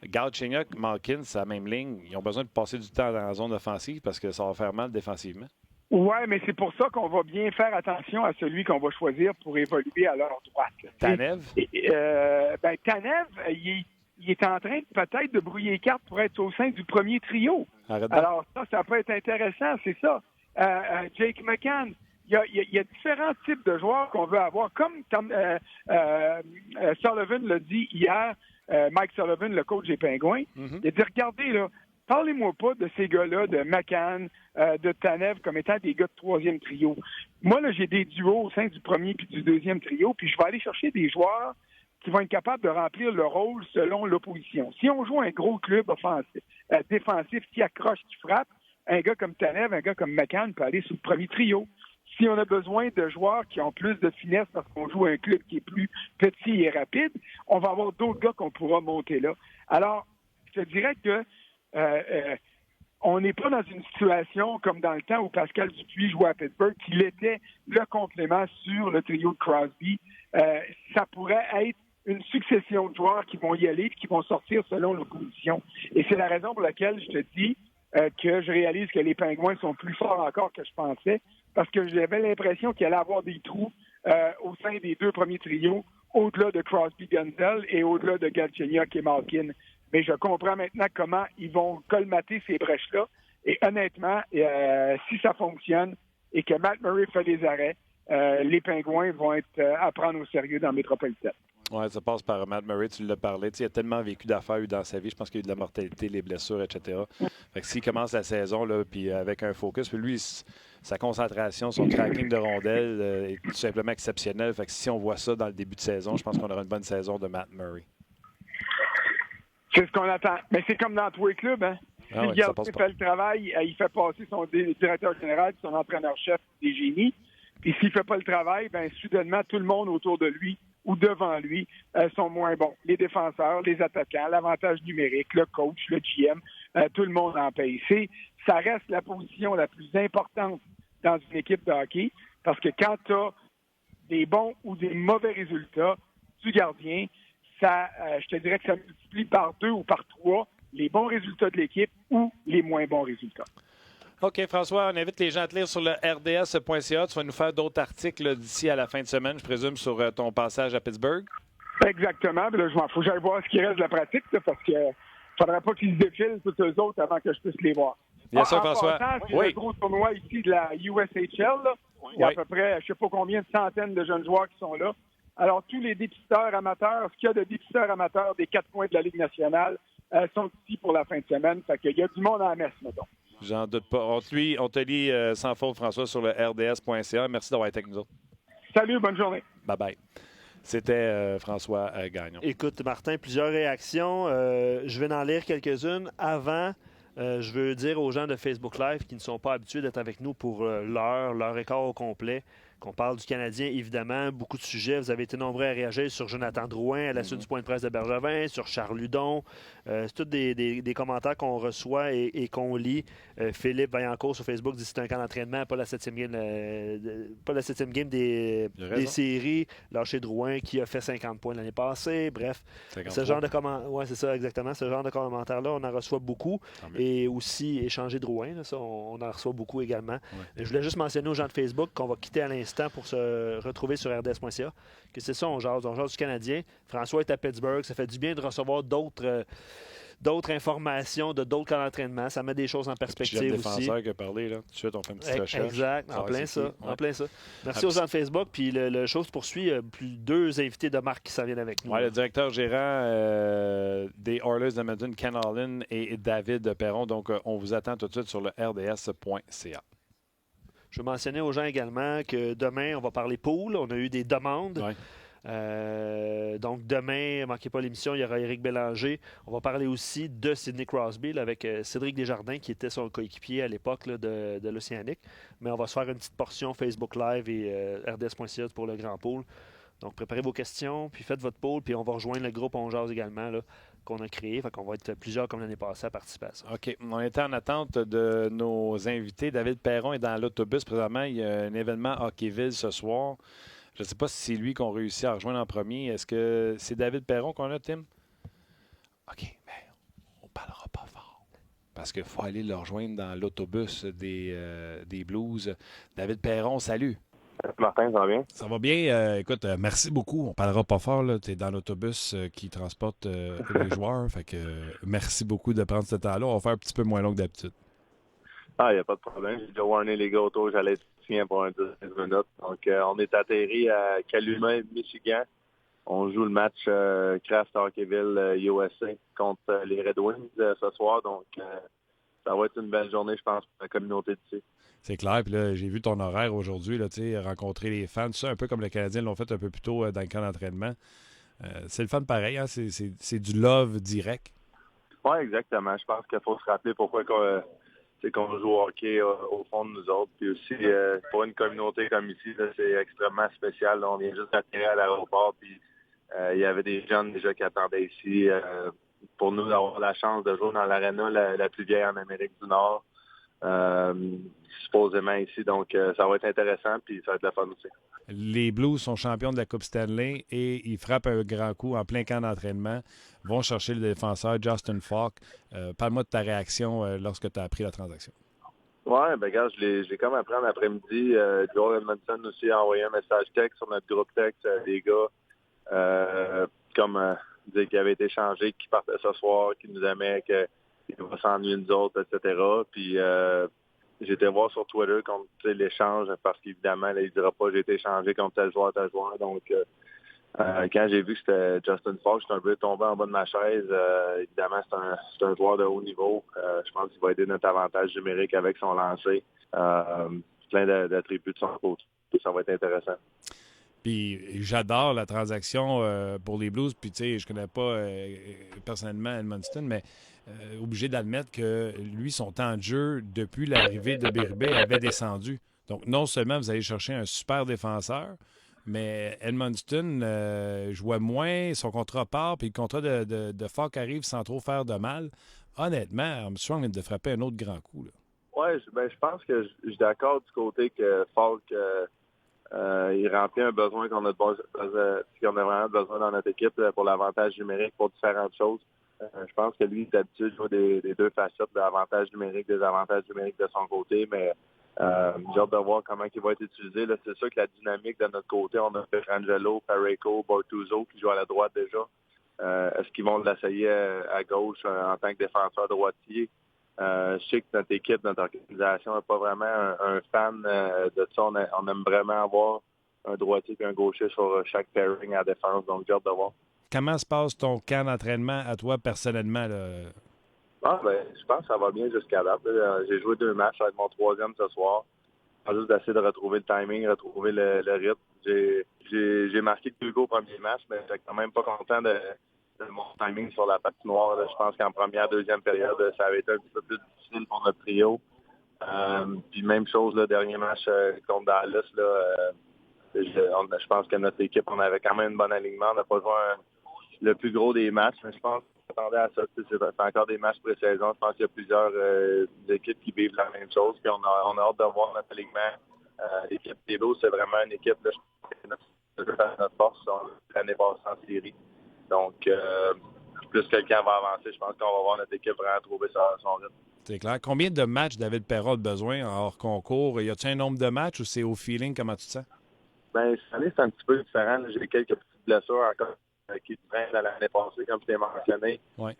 Galchenyuk, Malkin, c'est la même ligne. Ils ont besoin de passer du temps dans la zone offensive parce que ça va faire mal défensivement.
Oui, mais c'est pour ça qu'on va bien faire attention à celui qu'on va choisir pour évoluer à leur droite.
Tanev?
Tanev, il est en train peut-être de brouiller les cartes pour être au sein du premier trio. Alors ça peut être intéressant, c'est ça. Jake McCann, il y a différents types de joueurs qu'on veut avoir. Comme Sullivan l'a dit hier, Mike Sullivan, le coach des Pingouins, il a dit, regardez, là, parlez-moi pas de ces gars-là, de McCann, de Tanev, comme étant des gars de troisième trio. Moi, là, j'ai des duos au sein du premier puis du deuxième trio, puis je vais aller chercher des joueurs qui vont être capables de remplir le rôle selon l'opposition. Si on joue un gros club défensif qui accroche, qui frappe, un gars comme Tanev, un gars comme McCann peut aller sur le premier trio. Si on a besoin de joueurs qui ont plus de finesse parce qu'on joue un club qui est plus petit et rapide, on va avoir d'autres gars qu'on pourra monter là. Alors, je te dirais que on n'est pas dans une situation comme dans le temps où Pascal Dupuis jouait à Pittsburgh, qu'il était le complément sur le trio de Crosby. Ça pourrait être une succession de joueurs qui vont y aller et qui vont sortir selon l'opposition. Et c'est la raison pour laquelle je te dis que je réalise que les Pingouins sont plus forts encore que je pensais, parce que j'avais l'impression qu'il allait avoir des trous au sein des deux premiers trios, au-delà de Crosby-Gunzel et au-delà de Galchenyuk et Malkin. Mais je comprends maintenant comment ils vont colmater ces brèches-là. Et honnêtement, si ça fonctionne et que Matt Murray fait les arrêts, les Pingouins vont être à prendre au sérieux dans Métropolitaine.
Oui, ça passe par Matt Murray, tu l'as parlé. Il a tellement vécu d'affaires dans sa vie. Je pense qu'il y a eu de la mortalité, les blessures, etc. Fait que s'il commence la saison là, puis avec un focus, puis lui, sa concentration, son cracking de rondelles est tout simplement exceptionnel. Fait que si on voit ça dans le début de saison, je pense qu'on aura une bonne saison de Matt Murray.
C'est ce qu'on attend. Mais c'est comme dans tous les clubs, hein? Si le gardien fait le travail, il fait passer son directeur général, son entraîneur-chef des génies. Puis s'il fait pas le travail, ben soudainement, tout le monde autour de lui ou devant lui sont moins bons. Les défenseurs, les attaquants, l'avantage numérique, le coach, le GM, tout le monde en paye. Ça reste la position la plus importante dans une équipe de hockey, parce que quand tu as des bons ou des mauvais résultats du gardien, je te dirais que ça multiplie par 2 ou par 3 les bons résultats de l'équipe ou les moins bons résultats.
OK, François, on invite les gens à te lire sur le rds.ca. Tu vas nous faire d'autres articles d'ici à la fin de semaine, je présume, sur ton passage à Pittsburgh.
Exactement. Là, faut que j'aille voir ce qui reste de la pratique, là, parce qu'il ne faudrait pas qu'ils se défilent tous eux autres avant que je puisse les voir.
Bien sûr, François.
Il y a un gros tournoi ici de la USHL. Là. Il y a à peu près, je ne sais pas combien de centaines de jeunes joueurs qui sont là. Alors, tous les dépisteurs amateurs, ce qu'il y a de dépisteurs amateurs des 4 coins de la Ligue nationale sont ici pour la fin de semaine. Fait qu'il y a du monde à la messe, mettons.
J'en doute pas. On te lit sans faute, François, sur le rds.ca. Merci d'avoir été avec nous autres.
Salut, bonne journée.
Bye-bye. C'était François Gagnon.
Écoute, Martin, plusieurs réactions. Je vais en lire quelques-unes. Avant, je veux dire aux gens de Facebook Live qui ne sont pas habitués d'être avec nous pour leur écart au complet, qu'on parle du Canadien, évidemment. Beaucoup de sujets. Vous avez été nombreux à réagir sur Jonathan Drouin à la suite du point de presse de Bergevin, sur Charles Ludon. C'est tous des commentaires qu'on reçoit et qu'on lit. Philippe Vaillancourt sur Facebook dit que c'est un camp d'entraînement, pas la 7e game des séries. Lâché Drouin qui a fait 50 points l'année passée. Bref, ce genre de commentaires, c'est ça exactement. Ce genre de commentaires-là, on en reçoit beaucoup. Et aussi échanger Drouin, là, ça, on en reçoit beaucoup également. Ouais. Je voulais juste mentionner aux gens de Facebook qu'on va quitter à l'instant pour se retrouver sur rds.ca, que c'est ça, on jase du Canadien. François est à Pittsburgh, ça fait du bien de recevoir d'autres informations de d'autres camps d'entraînement. Ça met des choses en perspective aussi.
C'est le défenseur qui a parlé, là. Tout de suite, on fait une petite recherche.
Exact, en plein ça. Merci aux gens de Facebook. Puis le show se poursuit. Plus 2 invités de marque qui s'en viennent avec nous.
Ouais, le directeur gérant des Oilers d'Edmonton, Ken Holland, et David Perron. Donc, on vous attend tout de suite sur le rds.ca.
Je veux mentionner aux gens également que demain, on va parler pool. On a eu des demandes. Ouais. Donc, demain, ne manquez pas l'émission, il y aura Éric Bélanger. On va parler aussi de Sidney Crosby là, avec Cédric Desjardins, qui était son coéquipier à l'époque là, de l'Océanique. Mais on va se faire une petite portion Facebook Live et rds.ca pour le grand pool. Donc, préparez vos questions, puis faites votre pool, puis on va rejoindre le groupe On Jase également, là, qu'on a créé. Fait qu'on va être plusieurs, comme l'année passée, à participer à ça.
OK. On était en attente de nos invités. David Perron est dans l'autobus présentement. Il y a un événement à Hockeyville ce soir. Je ne sais pas si c'est lui qu'on réussit à rejoindre en premier. Est-ce que c'est David Perron qu'on a, Tim? OK. Mais on ne parlera pas fort. Parce qu'il faut aller le rejoindre dans l'autobus des Blues. David Perron, salut.
Martin, ça va bien?
Ça va bien. Écoute, merci beaucoup. On parlera pas fort. Tu es dans l'autobus qui transporte les joueurs. Fait que merci beaucoup de prendre ce temps-là. On va faire un petit peu moins long que d'habitude.
Ah, il n'y a pas de problème. J'ai déjà warné les gars autour, j'allais être ici pour un 10 minutes. Donc, on est atterri à Calumet, Michigan. On joue le match Kraft Hockeyville USA contre les Red Wings ce soir. Donc, ça va être une belle journée, je pense, pour la communauté d'ici.
C'est clair. Puis là, j'ai vu ton horaire aujourd'hui, là, rencontrer les fans. Tout ça, un peu comme les Canadiens l'ont fait un peu plus tôt dans le camp d'entraînement. C'est le fun pareil. Hein? C'est du love direct.
Oui, exactement. Je pense qu'il faut se rappeler pourquoi qu'on joue au hockey au fond de nous autres. Puis aussi, pour une communauté comme ici, là, c'est extrêmement spécial. Là, on vient juste d'atterrir à l'aéroport. Puis il y avait des jeunes déjà qui attendaient ici pour nous d'avoir la chance de jouer dans l'aréna la plus vieille en Amérique du Nord. Supposément ici. Donc, ça va être intéressant. Puis ça va être la fun aussi.
Les Blues sont champions de la Coupe Stanley et ils frappent un grand coup en plein camp d'entraînement. Vont chercher le défenseur Justin Falk. Parle-moi de ta réaction lorsque tu as appris la transaction.
Oui, ben regarde, je l'ai comme appris en après-midi. Joel Edmondson aussi a envoyé un message texte sur notre groupe texte des gars dire qu'il avait été changé, qu'il partait ce soir, qu'il nous aimait, qu'il va s'ennuyer nous autres, etc. Puis j'ai été voir sur Twitter contre l'échange parce qu'évidemment, là, il ne dira pas j'ai été échangé contre tel joueur. Donc, quand j'ai vu que c'était Justin Falk, j'étais un peu tombé en bas de ma chaise. Évidemment, c'est un joueur de haut niveau. Je pense qu'il va aider notre avantage numérique avec son lancer. Plein d'attributs de son côté. Ça va être intéressant.
Puis j'adore la transaction pour les Blues. Puis tu sais, je connais pas personnellement Edmundston, mais obligé d'admettre que lui, son temps de jeu depuis l'arrivée de Berube avait descendu. Donc non seulement vous allez chercher un super défenseur, mais Edmundston jouait moins, son contrat part, puis le contrat de Falk arrive sans trop faire de mal. Honnêtement, Armstrong vient de frapper un autre grand coup.
Oui, je pense que je suis d'accord du côté que Falk... il remplit un besoin qu'on a vraiment besoin dans notre équipe pour l'avantage numérique pour différentes choses. Je pense que lui, il est habitué de jouer des deux facettes, l'avantage numérique, des avantages numériques de son côté, mais j'ai hâte de voir comment il va être utilisé. Là, c'est sûr que la dynamique de notre côté, on a Pietrangelo, Parayko, Bortuzzo qui joue à la droite déjà. Est-ce qu'ils vont l'essayer à gauche en tant que défenseur droitier? Je sais que notre équipe, notre organisation n'est pas vraiment un fan de ça. On aime vraiment avoir un droitier et un gaucher sur chaque pairing à défense. Donc, j'ai hâte de voir.
Comment se passe ton camp d'entraînement à toi personnellement? Là?
Je pense que ça va bien jusqu'à date. J'ai joué 2 matchs avec mon 3e ce soir. Juste d'essayer de retrouver le timing, retrouver le rythme. J'ai marqué 2 goals au premier match, mais j'étais quand même pas content de mon timing sur la patinoire. Là. Je pense qu'en première, deuxième période, ça avait été un petit peu plus difficile pour notre trio. Puis même chose, le dernier match contre Dallas. Je pense que notre équipe, on avait quand même un bon alignement. On n'a pas joué le plus gros des matchs, mais je pense qu'on s'attendait à ça. C'est encore des matchs pré-saison. Je pense qu'il y a plusieurs équipes qui vivent la même chose. Puis on a hâte de voir notre alignement. L'équipe des Blues, c'est vraiment une équipe là, notre force l'année passée en série. Donc, plus quelqu'un va avancer, je pense qu'on va voir notre équipe vraiment trouver son rythme.
C'est clair. Combien de matchs David Perron a besoin en hors concours? Y a-t-il un nombre de matchs ou c'est au feeling? Comment tu te sens?
Bien, cette année, c'est un petit peu différent. J'ai quelques petites blessures encore qui traînent à l'année passée, comme je t'ai mentionné.
Ouais.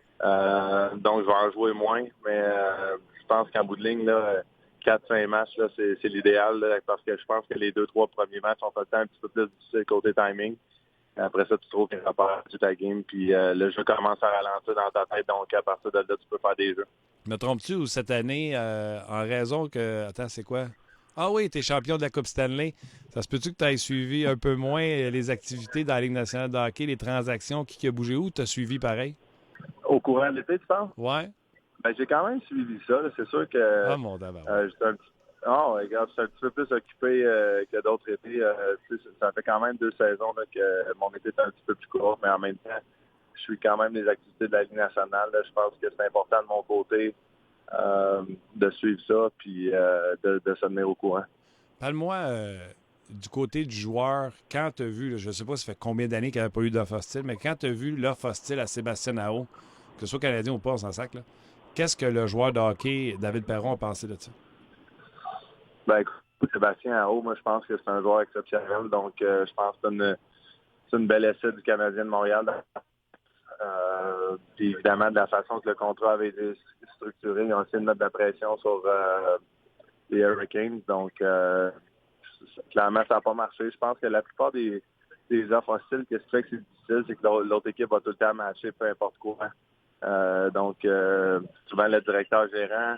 Donc, je vais en jouer moins. Mais je pense qu'en bout de ligne, 4-5 matchs, là, c'est l'idéal. Là, parce que je pense que les 2-3 premiers matchs ont fait le temps un petit peu plus difficile côté timing. Après ça, tu trouves qu'il repart tout ta game, puis le jeu commence à ralentir dans ta tête. Donc, à partir de là, tu peux faire des jeux.
Me trompes-tu ou cette année, en raison que... Attends, c'est quoi? Ah oui, tu es champion de la Coupe Stanley. Ça se peut-tu que tu aies suivi un peu moins les activités dans la Ligue nationale de hockey, les transactions, qui a bougé où? Tu as suivi pareil?
Au courant de l'été, tu penses?
Ouais.
Ben, j'ai quand même suivi ça. Là. C'est sûr que...
Ah, mon d'abord.
Regarde, je suis un petit peu plus occupé que d'autres étés. Ça fait quand même 2 saisons là, que mon été est un petit peu plus court, mais en même temps, je suis quand même des activités de la Ligue nationale. Là. Je pense que c'est important de mon côté de suivre ça puis de se tenir au courant.
Parle-moi du côté du joueur. Quand tu as vu, là, je ne sais pas ça fait combien d'années qu'il n'y avait pas eu d'offre hostile, mais quand tu as vu l'offre hostile à Sébastien Aho, que ce soit Canadien ou pas, on s'en sac, là, qu'est-ce que le joueur de hockey, David Perron, a pensé de ça?
Ben, écoute, Sébastien Aho, moi, je pense que c'est un joueur exceptionnel. Donc, je pense que c'est une belle essai du Canadien de Montréal. Puis évidemment, de la façon que le contrat avait été structuré, ils ont essayé de mettre de la pression sur les Hurricanes. Donc, clairement, ça n'a pas marché. Je pense que la plupart des offres hostiles, qu'est-ce qui fait que c'est difficile, c'est que l'autre équipe va tout le temps matcher, peu importe quoi. Donc, souvent, le directeur gérant,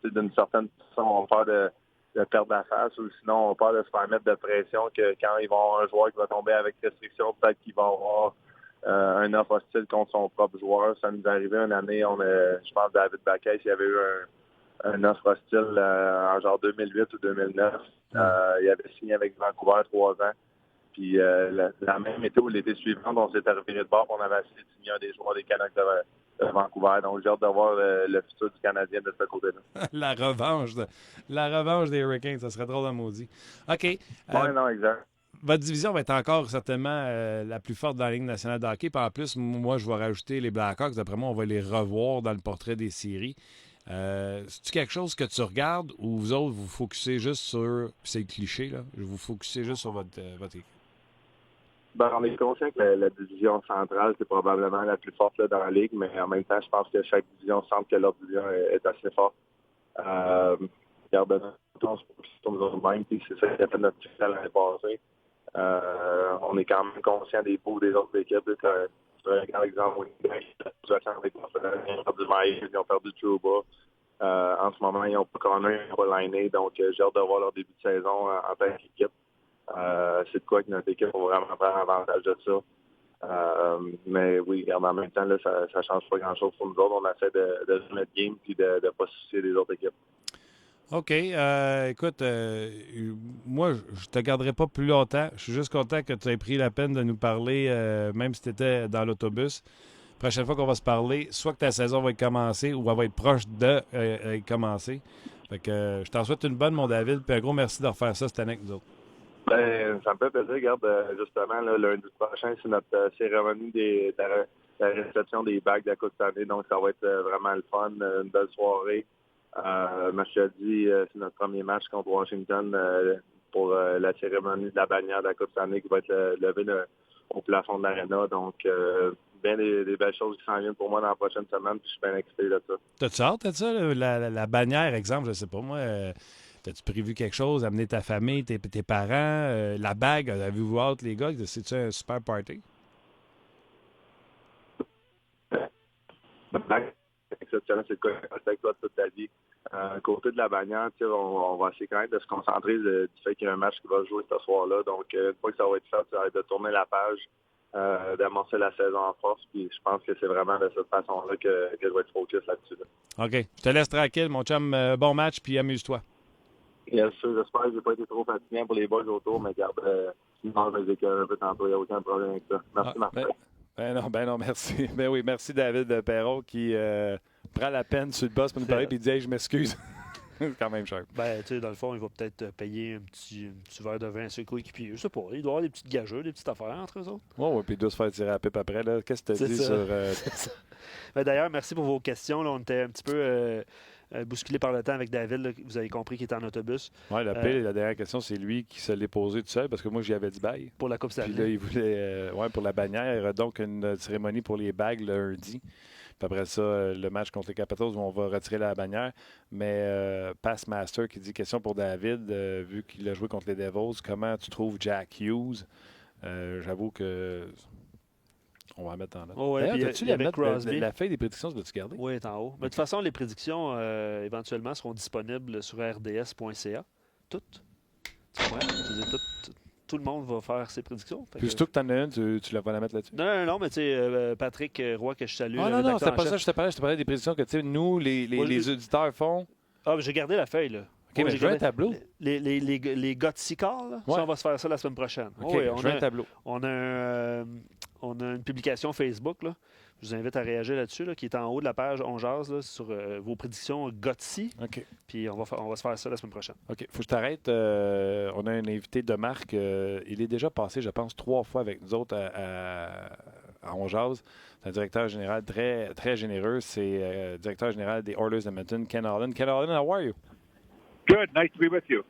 d'une certaine façon, on a peur de perdre la face, ou sinon, on a peur de se faire mettre de pression que quand ils vont avoir un joueur qui va tomber avec restriction, peut-être qu'il va avoir un offre hostile contre son propre joueur. Ça nous est arrivé une année, je pense David Baquet, il y avait eu un offre hostile en genre 2008 ou 2009. Il avait signé avec Vancouver 3 ans. Puis la même été ou l'été suivant, on s'était reviré de bord, on avait essayé de signer un des joueurs des Canucks de Vancouver. Donc j'ai hâte de voir le futur du Canadien de ce côté-là.
La revanche des Hurricanes, ça serait drôle à maudit. OK.
Oui, non, exact.
Votre division va être encore certainement la plus forte dans la Ligue nationale de hockey. Puis en plus, moi, je vais rajouter les Blackhawks. D'après moi, on va les revoir dans le portrait des séries. C'est-tu quelque chose que tu regardes ou vous autres, vous focussez juste sur... C'est le cliché, là. Vous focussez juste sur votre équipe?
Ben, on est conscient que la division centrale, c'est probablement la plus forte là, dans la Ligue, mais en même temps, je pense que chaque division semble que leur division est assez forte. Regarde, on se focus sur nous mêmes, puis c'est ça qui a fait notre succès l'année passée. On est quand même conscient des pots des autres équipes. Par exemple, ils ont perdu Maïs, ils ont perdu Trouba. En ce moment, ils n'ont pas Connor, ils n'ont pas Lainé, donc j'ai hâte de voir leur début de saison en tant qu'équipe. C'est de quoi que notre équipe va vraiment prendre avantage de ça. Mais oui, en même temps, là, ça ne change pas grand-chose pour nous autres. On essaie de jouer notre game et de ne pas se soucier des autres équipes.
OK. Écoute, moi, je te garderai pas plus longtemps. Je suis juste content que tu aies pris la peine de nous parler, même si tu étais dans l'autobus. Prochaine fois qu'on va se parler, soit que ta saison va être commencée ou elle va être proche de commencer. Fait que je t'en souhaite une bonne, mon David, puis un gros merci de refaire ça cette année avec nous autres.
Ben, ça me fait plaisir. Regarde, justement, là, lundi prochain, c'est notre cérémonie de la réception des bagues de la Coupe Stanley. Donc, ça va être vraiment le fun, une belle soirée. Mercredi, c'est notre premier match contre Washington pour la cérémonie de la bannière de la Coupe Stanley qui va être levée au plafond de l'aréna. Donc, bien des belles choses qui s'en viennent pour moi dans la prochaine semaine. Puis je suis bien excité de ça.
T'as-tu hâte de ça, la bannière, exemple, je sais pas moi... As-tu prévu quelque chose? Amener ta famille, tes parents? La bague, avez-vous hâte, les gars? C'est-tu un super party?
La bague, exceptionnelle, c'est le cas avec toi toute ta vie. Côté de la bannière, on va essayer quand même de se concentrer du fait qu'il y a un match qui va se jouer ce soir-là. Donc, une fois que ça va être fait, ça va être de tourner la page, d'amorcer la saison en force. Puis je pense que c'est vraiment de cette façon-là que je vais être focus là-dessus.
OK. Je te laisse tranquille, mon chum. Bon match, puis amuse-toi.
Bien sûr, j'espère que je n'ai pas été trop fatiguant pour les boys autour, mais garde, sinon je vais écœurer un peu tantôt, il n'y a aucun problème avec ça. Merci, Martin.
Ben non, merci. Ben oui, merci David Perron qui prend la peine sur le boss pour nous parler et dit hey, je m'excuse. C'est quand même cher.
Ben, tu sais, dans le fond, il va peut-être payer un petit verre de vin à ses coéquipiers. Je sais pas, il doit y avoir des petites gageurs, des petites affaires entre eux autres.
Oui, puis il doit se faire tirer à la pipe après. Là. Qu'est-ce que tu as dit sur...
Ben, d'ailleurs, merci pour vos questions. Là, on était un petit peu... bousculé par le temps avec David, là, vous avez compris qu'il était en autobus.
Oui, la dernière question, c'est lui qui se l'est posée tout seul parce que moi, j'y avais dit bye.
Pour la Coupe Stanley.
Puis là, il voulait, pour la bannière. Donc, une cérémonie pour les bagues le lundi. Puis après ça, le match contre les Capitals où on va retirer la bannière. Mais Passmaster qui dit question pour David, vu qu'il a joué contre les Devils, comment tu trouves Jack Hughes? J'avoue que. On va la mettre en là.
Oh ouais,
as-tu la feuille des prédictions, vas-tu garder?
Oui, elle est en haut. Mais de toute façon, les prédictions, éventuellement, seront disponibles sur rds.ca. Toutes. Ouais, tout le monde va faire ses prédictions.
Puis surtout que tu en as une, tu vas la mettre là-dessus?
Non, mais tu sais, Patrick Roy, que je salue.
Non, c'était pas ça, je te parlais des prédictions que, tu sais, nous, les auditeurs font.
Ah, mais j'ai gardé la feuille, là.
OK, mais je veux un tableau.
Les gars de Sicard, là,
ouais.
Ça, on va se faire ça la semaine prochaine.
OK, je veux un tableau.
On a une publication Facebook, là. Je vous invite à réagir là-dessus, là, qui est en haut de la page On Jase, là, sur vos prédictions GOTY.
OK.
Puis on va se faire ça la semaine prochaine. OK.
Faut que je t'arrête. On a un invité de marque. Il est déjà passé, je pense, 3 fois avec nous autres à On Jase. C'est un directeur général très, très généreux. C'est directeur général des Oilers Edmonton, Ken Holland. Ken Holland, how are you?
Good. Nice to be with you.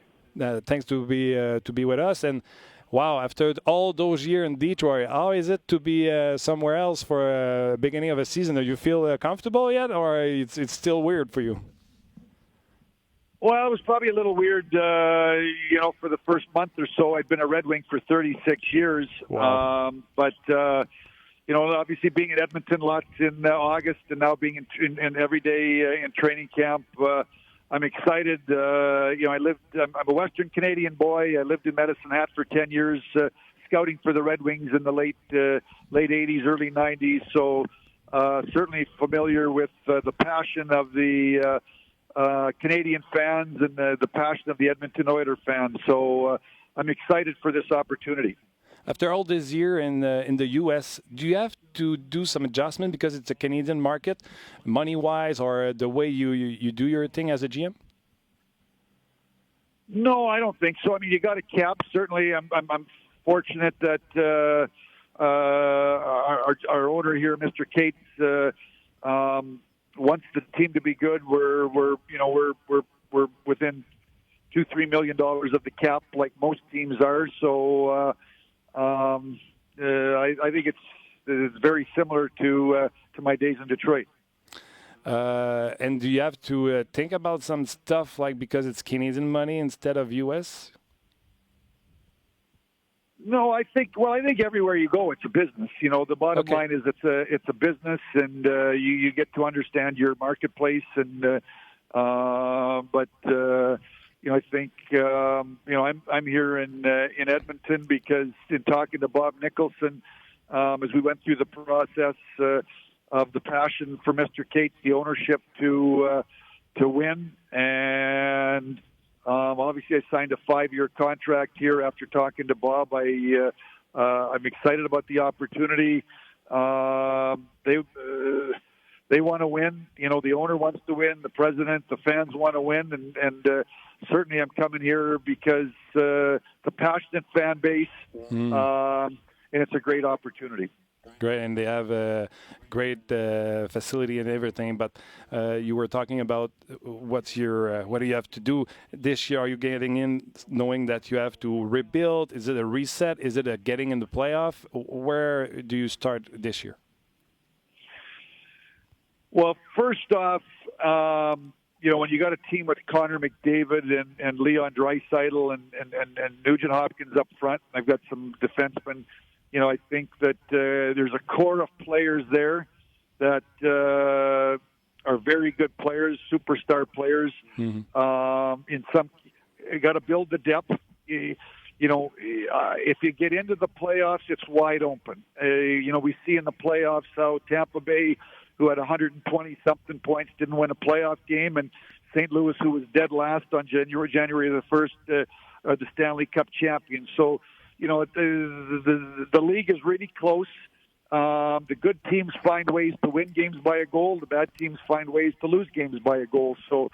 Thanks to be with us. And wow, after all those years in Detroit, how is it to be somewhere else for beginning of a season? Do you feel comfortable yet, or it's still weird for you?
Well, it was probably a little weird, for the first month or so. I'd been a Red Wing for 36 years.
Wow.
But obviously being in Edmonton lots in August and now being in every day in training camp, I'm excited. I'm a Western Canadian boy. I lived in Medicine Hat for 10 years, scouting for the Red Wings in the late 80s, early 90s. So certainly familiar with the passion of the Canadian fans and the passion of the Edmonton Oilers fans. So I'm excited for this opportunity.
After all this year in the U.S., do you have to do some adjustment because it's a Canadian market, money-wise, or the way you do your thing as a GM?
No, I don't think so. I mean, you got a cap. Certainly, I'm fortunate that our owner here, Mr. Cates, wants the team to be good. We're within $2-3 million of the cap, like most teams are. So. I think it's very similar to my days in Detroit.
And do you have to think about some stuff like because it's Canadian money instead of U.S.?
No, I think everywhere you go, it's a business. The bottom line is it's a business, and you get to understand your marketplace. And I think I'm here in Edmonton because in talking to Bob Nicholson, as we went through the process of the passion for Mr. Cates, the ownership to win, and obviously I signed a 5-year contract here after talking to Bob. I'm excited about the opportunity. They want to win. The owner wants to win. The president, the fans want to win, and certainly I'm coming here because the passionate fan base, and it's a great opportunity.
Great, and they have a great facility and everything. But you were talking about what do you have to do this year? Are you getting in knowing that you have to rebuild? Is it a reset? Is it a getting in the playoff? Where do you start this year?
Well, first off, when you got a team with Connor McDavid and Leon Draisaitl and Nugent Hopkins up front, I've got some defensemen. I think that there's a core of players there that are very good players, superstar players. You got to build the depth. If you get into the playoffs, it's wide open. We see in the playoffs how Tampa Bay, who had 120-something points, didn't win a playoff game, and St. Louis, who was dead last on January the 1st, the Stanley Cup champion. So, the league is really close. The good teams find ways to win games by a goal. The bad teams find ways to lose games by a goal. So,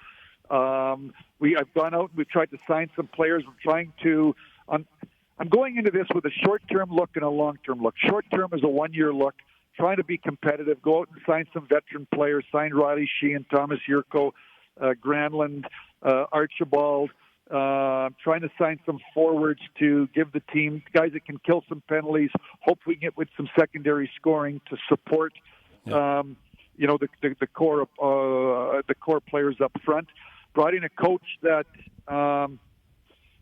I've gone out and we've tried to sign some players. We're trying to. I'm going into this with a short-term look and a long-term look. Short-term is a 1-year look. Trying to be competitive, go out and sign some veteran players, sign Riley Sheehan, Thomas Yurko, Granlund, Archibald, trying to sign some forwards to give the team guys that can kill some penalties, hope we get with some secondary scoring to support, the core players up front. Brought in a coach that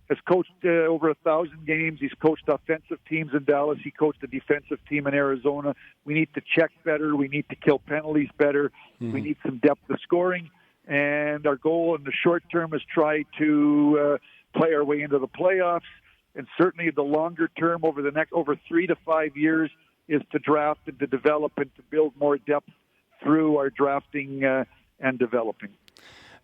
has coached over 1,000 games. He's coached offensive teams in Dallas. He coached a defensive team in Arizona. We need to check better. We need to kill penalties better. We need some depth of scoring. And our goal in the short term is try to play our way into the playoffs. And certainly the longer term, over 3 to 5 years, is to draft and to develop and to build more depth through our drafting and developing.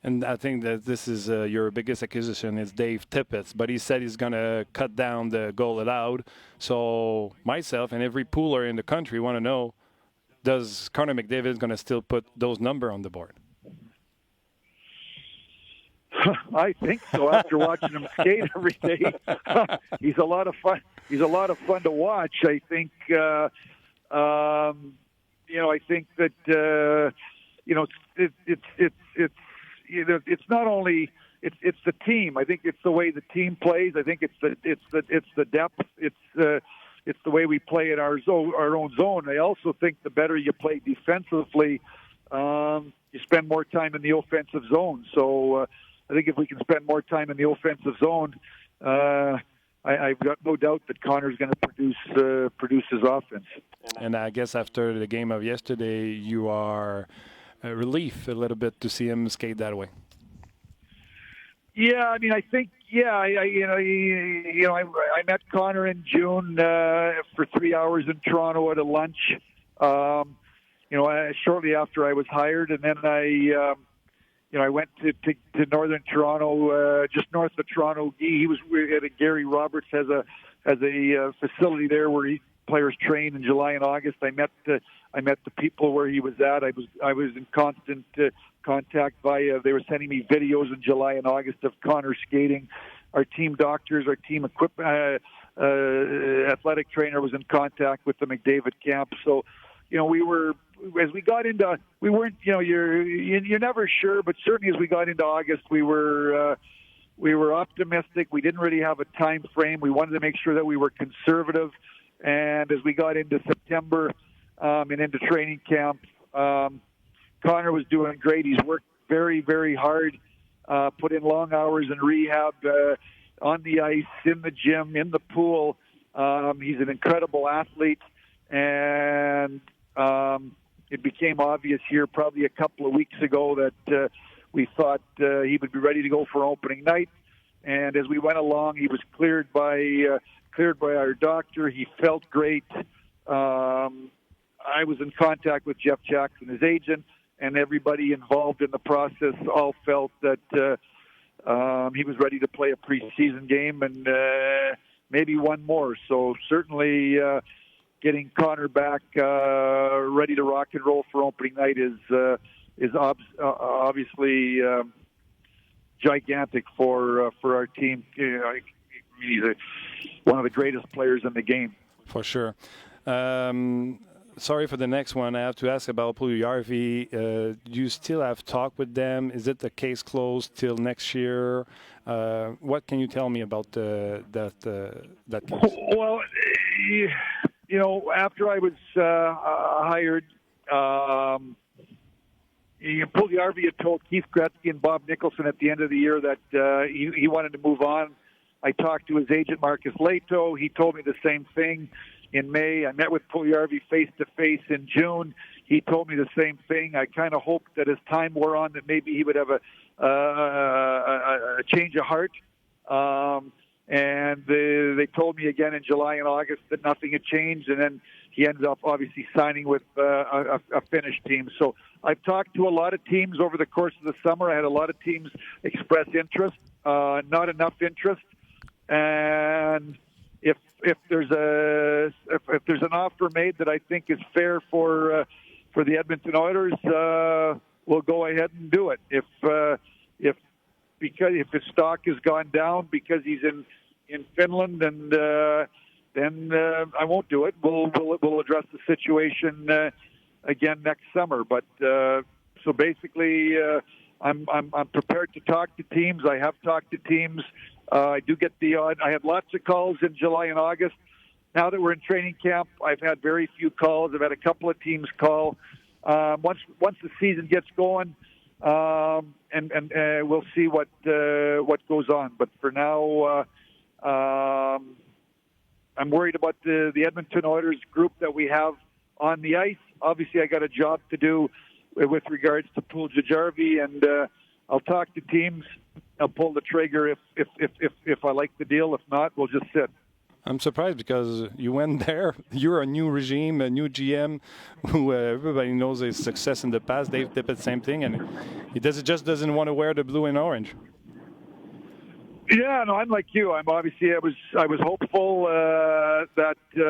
And I think that this is your biggest acquisition is Dave Tippett, but he said he's going to cut down the goal allowed. So myself and every pooler in the country want to know, does Connor McDavid going to still put those numbers on the board?
I think so. After watching him skate every day, he's a lot of fun. He's a lot of fun to watch. I think, I think that it's not only it's the team. I think it's the way the team plays. I think it's the depth. It's the way we play in our own zone. I also think the better you play defensively, you spend more time in the offensive zone. So I think if we can spend more time in the offensive zone, I've got no doubt that Connor's going to produce his offense.
And I guess after the game of yesterday, you are relieved a little bit to see him skate that way.
Yeah, I mean, I think, I met Connor in June for 3 hours in Toronto at a lunch. Shortly after I was hired, and then I went to northern Toronto, just north of Toronto. He was at Gary Roberts has a facility there where players train in July and August. I met the people where he was at. I was in constant contact via. They were sending me videos in July and August of Connor skating. Our team doctors, our team athletic trainer was in contact with the McDavid camp. So, we were. As we got into, we weren't, you're never sure, but certainly as we got into August, we were optimistic. We didn't really have a time frame. We wanted to make sure that we were conservative. And as we got into September and into training camp, Connor was doing great. He's worked very, very hard, put in long hours in rehab, on the ice, in the gym, in the pool. He's an incredible athlete, and it became obvious here probably a couple of weeks ago that we thought he would be ready to go for opening night. And as we went along, he was cleared by our doctor. He felt great. I was in contact with Jeff Jackson, his agent, and everybody involved in the process all felt that he was ready to play a preseason game and maybe one more. So certainly getting Connor back ready to rock and roll for opening night is obviously gigantic for our team. He's one of the greatest players in the game.
For sure. Sorry for the next one. I have to ask about Puljujarvi. Do you still have talk with them? Is it the case closed till next year? What can you tell me about that case?
Well, after I was hired, Puljujarvi had told Keith Gretzky and Bob Nicholson at the end of the year that he wanted to move on. I talked to his agent, Marcus Leto. He told me the same thing in May. I met with Puljujarvi face-to-face in June. He told me the same thing. I kind of hoped that as time wore on that maybe he would have a change of heart. And they told me again in July and August that nothing had changed, and then he ended up obviously signing with a Finnish team. So I've talked to a lot of teams over the course of the summer. I had a lot of teams express interest, not enough interest. And if there's an offer made that I think is fair for the Edmonton Oilers, we'll go ahead and do it. If his stock has gone down because he's in Finland, and then I won't do it. We'll address the situation again next summer. But so basically, I'm prepared to talk to teams. I have talked to teams. I do get the odd. I had lots of calls in July and August. Now that we're in training camp, I've had very few calls. I've had a couple of teams call. Once the season gets going, and we'll see what goes on. But for now, I'm worried about the Edmonton Oilers group that we have on the ice. Obviously, I got a job to do with regards to Puljujarvi, and I'll talk to teams. I'll pull the trigger if I like the deal. If not, we'll just sit.
I'm surprised because you went there. You're a new regime, a new GM, who everybody knows his success in the past. Dave Tippett, same thing, and he just doesn't want to wear the blue and orange.
Yeah, no, I'm like you. I was hopeful that he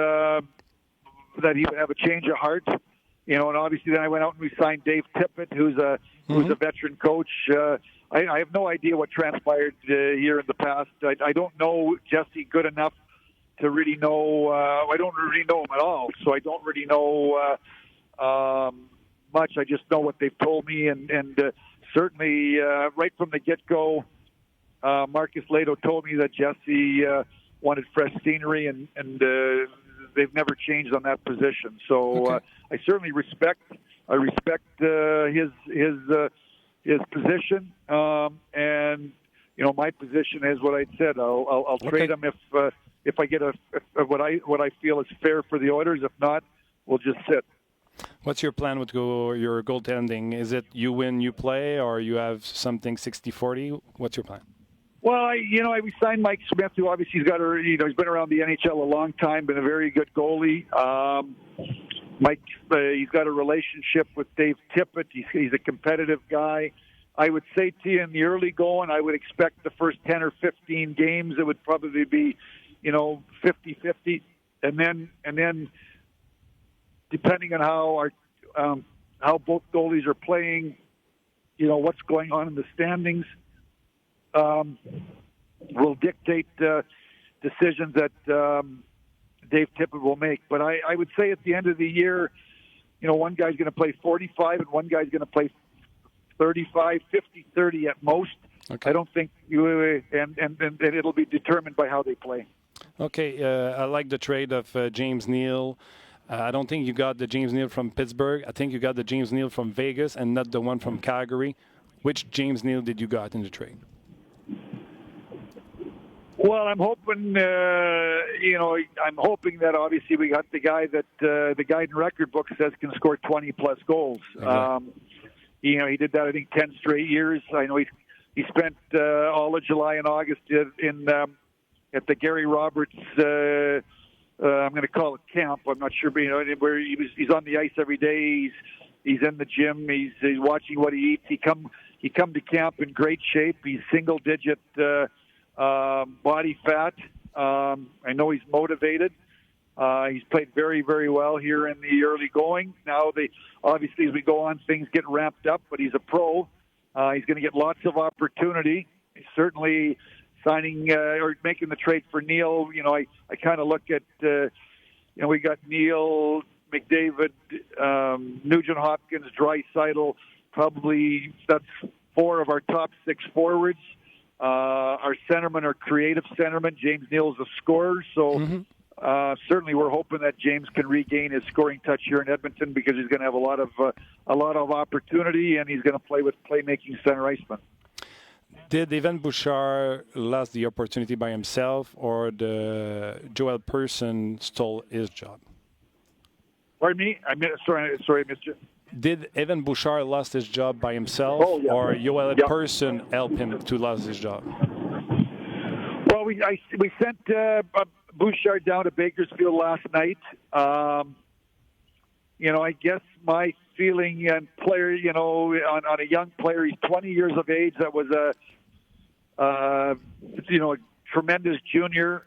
would have a change of heart, and obviously then I went out and we signed Dave Tippett, who's a veteran coach. I have no idea what transpired here in the past. I don't know Jesse good enough to really know. I don't really know him at all, so I don't really know much. I just know what they've told me, and certainly right from the get-go, Marcus Lato told me that Jesse wanted fresh scenery, and they've never changed on that position. So I certainly respect his position, and my position is what I said. I'll trade him if I get what I feel is fair for the Oilers. If not, we'll just sit.
What's your plan with your goaltending? Is it you win, you play, or you have something 60-40? What's your plan?
Well, we signed Mike Smith, who obviously he's been around the NHL a long time, been a very good goalie. Mike, he's got a relationship with Dave Tippett. He's a competitive guy. I would say to you in the early going, I would expect the first 10 or 15 games, it would probably be, 50-50. And then depending on how both goalies are playing, what's going on in the standings, will dictate decisions that Dave Tippett will make. But I would say at the end of the year, one guy's going to play 45 and one guy's going to play 35, 50, 30 at most. Okay. I don't think and it'll be determined by how they play.
Okay, I like the trade of James Neal. I don't think you got the James Neal from Pittsburgh. I think you got the James Neal from Vegas and not the one from Calgary. Which James Neal did you got in the trade?
Well, I'm hoping, that obviously we got the guy that the guy in record book says can score 20-plus goals.
Okay.
He did that, I think, 10 straight years. I know he spent all of July and August at the Gary Roberts, I'm going to call it camp. I'm not sure, where he's on the ice every day. He's in the gym. He's watching what he eats. He come to camp in great shape. He's single-digit body fat. I know he's motivated. He's played very, very well here in the early going. Now, obviously, as we go on, things get ramped up, but he's a pro. He's going to get lots of opportunity. He's certainly signing or making the trade for Neal. I kind of look at, we got Neal, McDavid, Nugent Hopkins, Draisaitl. Probably that's 4 of our top 6 forwards. Our centermen are creative centermen. James Neal is a scorer, so certainly we're hoping that James can regain his scoring touch here in Edmonton because he's going to have a lot of opportunity and he's going to play with playmaking center icemen.
Did Evan Bouchard lose the opportunity by himself, or the Joel Persson stole his job?
Pardon me? Sorry, I missed you.
Did Evan Bouchard lost his job by himself, or Joel Persson helped him to lose his job?
Well, we sent Bouchard down to Bakersfield last night. I guess my feeling and player, on a young player, he's 20 years of age. That was a tremendous junior.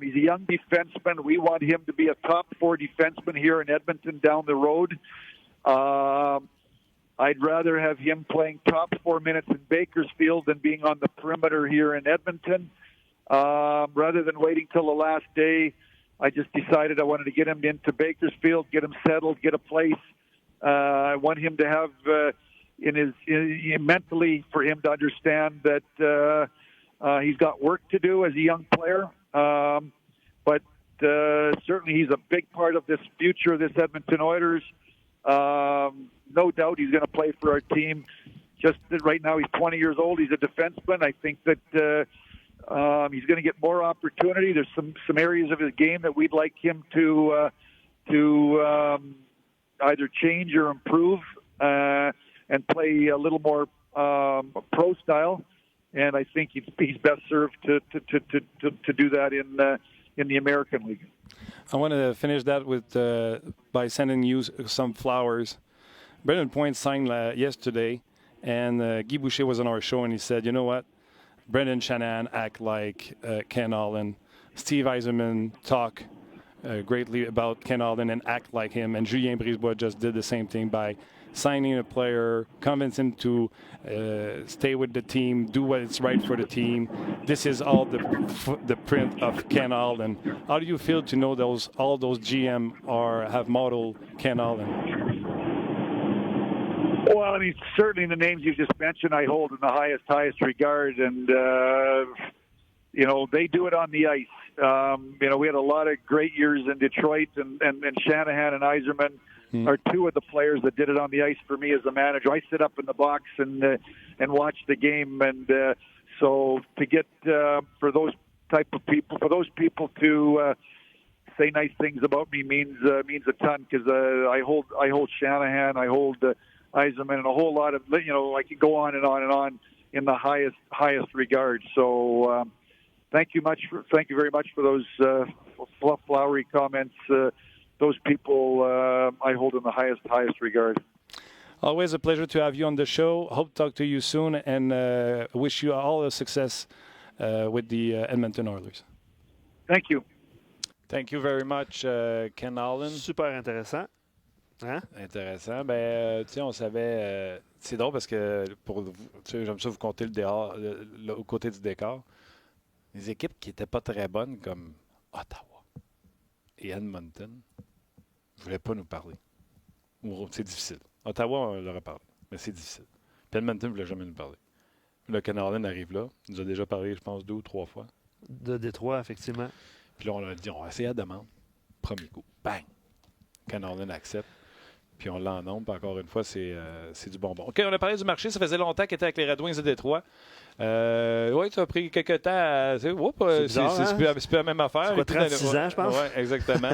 He's a young defenseman. We want him to be a top 4 defenseman here in Edmonton down the road. I'd rather have him playing top 4 minutes in Bakersfield than being on the perimeter here in Edmonton. Rather than waiting till the last day, I just decided I wanted to get him into Bakersfield, get him settled, get a place. I want him to have mentally for him to understand that he's got work to do as a young player. But certainly he's a big part of this future of this Edmonton Oilers. No doubt he's going to play for our team. Just that right now he's 20 years old. He's a defenseman. I think that he's going to get more opportunity. There's some areas of his game that we'd like him to either change or improve and play a little more pro style. And I think he's best served to do that in the American League.
I want to finish that with by sending you some flowers. Brendan Point signed yesterday, and Guy Boucher was on our show, and he said, you know what? Brendan Shanahan act like Ken Holland. Steve Yzerman talk greatly about Ken Holland and act like him. And Julien Brisebois just did the same thing by signing a player, convince him to stay with the team, do what is right for the team. This is all the print of Ken Holland. How do you feel to know all those GM have modeled Ken Holland?
Well, I mean, certainly the names you just mentioned, I hold in the highest regard, and they do it on the ice. We had a lot of great years in Detroit, and Shanahan and Yzerman are two of the players that did it on the ice for me as a manager. I sit up in the box and watch the game, and so to get for those people to say nice things about me means a ton, because I hold Shanahan, I hold Yzerman, and a whole lot of I could go on and on and on in the highest regard. So thank you very much for those flowery comments. Those people I hold in the highest regard.
Always a pleasure to have you on the show. Hope to talk to you soon, and wish you all the success with the Edmonton Oilers.
Thank you.
Thank you very much, Ken Holland.
Super intéressant. Hein?
Intéressant. Ben, tu sais, on savait... c'est drôle parce que, pour vous, j'aime ça vous compter le dehors, au côté du décor. Les équipes qui n'étaient pas très bonnes, comme Ottawa et Edmonton, ne voulaient pas nous parler. C'est difficile. Ottawa, on leur a parlé, mais c'est difficile. Puis Edmonton ne voulait jamais nous parler. Le Ken Holland arrive là. Il nous a déjà parlé, je pense, 2 ou 3 fois.
De Détroit, effectivement.
Puis là, on a dit, on va essayer la demande. Premier coup. Bang! Ken Holland accepte. Puis on l'ennombre. Puis encore une fois, c'est du bonbon. OK, on a parlé du marché. Ça faisait longtemps qu'il était avec les Red Wings de Détroit. Oui, ça a pris quelques temps. C'est plus la même affaire.
C'est quoi, 36 ans, je pense?
Oui, exactement.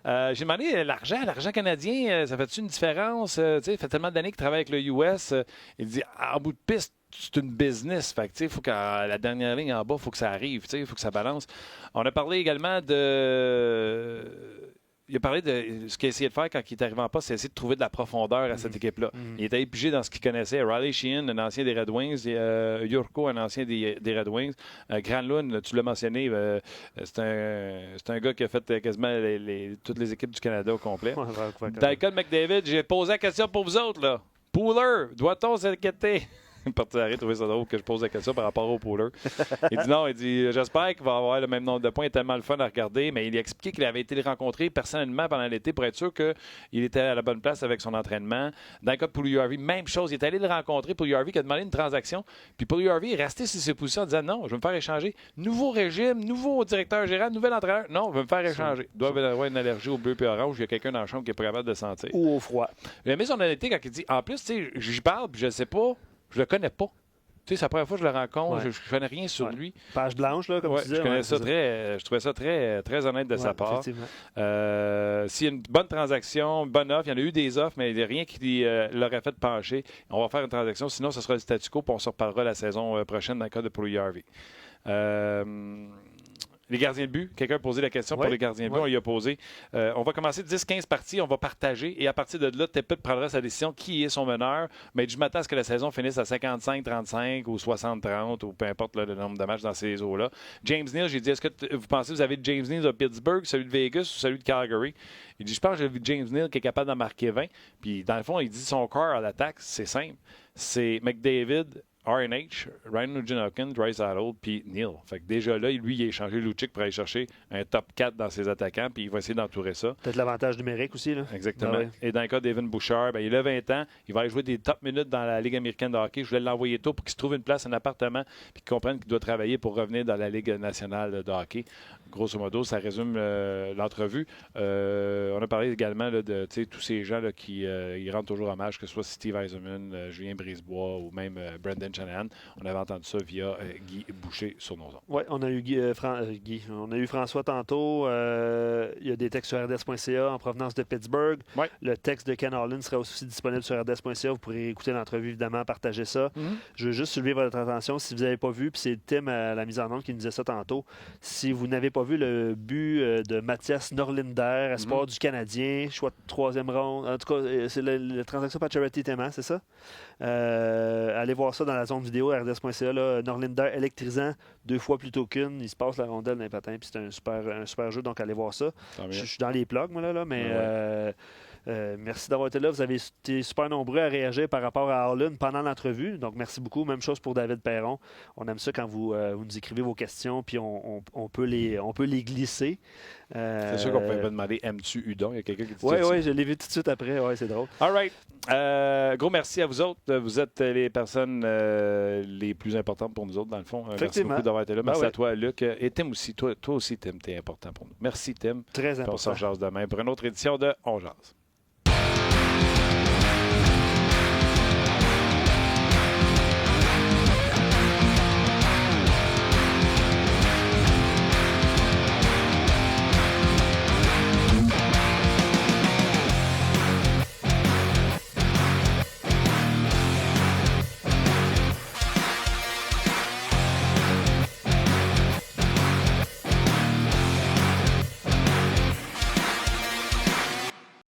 J'ai demandé l'argent canadien, ça fait-tu une différence? Ça fait tellement d'années qu'il travaille avec le US. Il dit, en bout de piste, c'est une business. Fait que, faut que la dernière ligne en bas, il faut que ça arrive. Il faut que ça balance. On a parlé également il a parlé de ce qu'il a essayé de faire quand il est arrivé en poste, c'est essayer de trouver de la profondeur à cette équipe-là. Il était épigé dans ce qu'il connaissait. Riley Sheehan, un ancien des Red Wings. Jurko, un ancien des Red Wings. Granlund, tu l'as mentionné, c'est un gars qui a fait quasiment toutes les équipes du Canada au complet. Dalton McDavid, j'ai posé la question pour vous autres. Là. Pooler, doit-on s'inquiéter? Parti trouver ça drôle que je pose la question par rapport au Pooler. Il dit non, il dit j'espère qu'il va avoir le même nombre de points, il est tellement le fun à regarder, mais il a expliqué qu'il avait été le rencontrer personnellement pendant l'été pour être sûr qu'il était à la bonne place avec son entraînement. Dans le cas de Puljujarvi, même chose, il est allé le rencontrer, Puljujarvi qui a demandé une transaction, puis Puljujarvi est resté sur ses positions en disant non, je vais me faire échanger. Nouveau régime, nouveau directeur général, nouvel entraîneur, non, je vais me faire échanger. Il doit avoir une allergie au bleu et orange, il y a quelqu'un dans la chambre qui est pas capable de sentir.
Ou au froid.
Il a mis son honnêteté quand il dit en plus, tu sais, j'y parle, puis je sais pas. Je le connais pas. Tu sais, c'est la première fois que je le rencontre. Je ne connais rien sur lui.
Page blanche, là, comme tu disais.
Je trouvais ça très, très honnête de sa part. S'il y a une bonne transaction, une bonne offre, il y en a eu des offres, mais il n'y a rien qui l'aurait fait pencher. On va faire une transaction, sinon ce sera le statu quo, puis on se reparlera la saison prochaine dans le cas de Puljujarvi. Les gardiens de but, quelqu'un a posé la question pour les gardiens de but, on lui a posé. On va commencer 10-15 parties, on va partager, et à partir de là, Tippett prendra sa décision qui est son meneur, mais du matin à ce que la saison finisse à 55-35 ou 60-30, ou peu importe le nombre de matchs dans ces eaux-là. James Neal, j'ai dit, est-ce que vous pensez que vous avez James Neal de Pittsburgh, celui de Vegas ou celui de Calgary? Il dit, je pense que j'ai vu James Neal qui est capable d'en marquer 20. Puis dans le fond, il dit son corps à l'attaque, c'est simple. C'est McDavid, RNH, Ryan Nugent-Hopkins, Draisaitl, puis Neal. Fait que déjà là, lui, il a échangé Lucic pour aller chercher un top 4 dans ses attaquants, puis il va essayer d'entourer ça.
Peut-être l'avantage numérique aussi, là.
Exactement.
Ah ouais.
Et dans le cas d'Evan Bouchard, il a 20 ans, il va aller jouer des top minutes dans la Ligue américaine de hockey. Je voulais l'envoyer tôt pour qu'il se trouve une place, un appartement, puis qu'il comprenne qu'il doit travailler pour revenir dans la Ligue nationale de hockey. Grosso modo, ça résume l'entrevue. On a parlé également là, de tous ces gens là, qui ils rentrent toujours en match, que ce soit Steve Yzerman, Julien Brisebois ou même Brendan Shanahan. On avait entendu ça via Guy Boucher sur nos ondes.
Oui, on a eu Guy. On a eu François tantôt. Il y a des textes sur RDS.ca en provenance de Pittsburgh.
Ouais.
Le texte de Ken Holland sera aussi disponible sur RDS.ca. Vous pourrez écouter l'entrevue, évidemment, partager ça. Je veux juste soulever votre attention. Si vous n'avez pas vu, puis c'est Tim à la mise en onde qui nous disait ça tantôt, si vous n'avez pas vu le but de Mathias Norlinder, espoir du Canadien, choix de 3e ronde. En tout cas, c'est la transaction par Charity Théma, c'est ça? Allez voir ça dans la zone vidéo RDS.ca. Là, Norlinder électrisant 2 fois plutôt qu'une. Il se passe la rondelle dans les patins, puis c'est un super jeu, donc allez voir ça. Je suis dans les plugs, moi, là mais merci d'avoir été là. Vous avez été super nombreux à réagir par rapport à Holland pendant l'entrevue, donc merci beaucoup. Même chose pour David Perron. On aime ça quand vous nous écrivez vos questions, puis on peut les glisser.
C'est sûr qu'on ne pouvait pas demander « Aimes-tu Udon ?» Il y a quelqu'un qui dit
Oui,
ça.
oui, je l'ai vu tout de suite après. Oui, c'est drôle.
All right. Gros merci à vous autres. Vous êtes les personnes les plus importantes pour nous autres, dans le fond. Merci beaucoup d'avoir été là. Merci à toi, Luc. Et Tim aussi. Toi aussi, Tim, t'es important pour nous. Merci, Tim.
Très important.
On se rejase demain pour une autre édition de On Jase.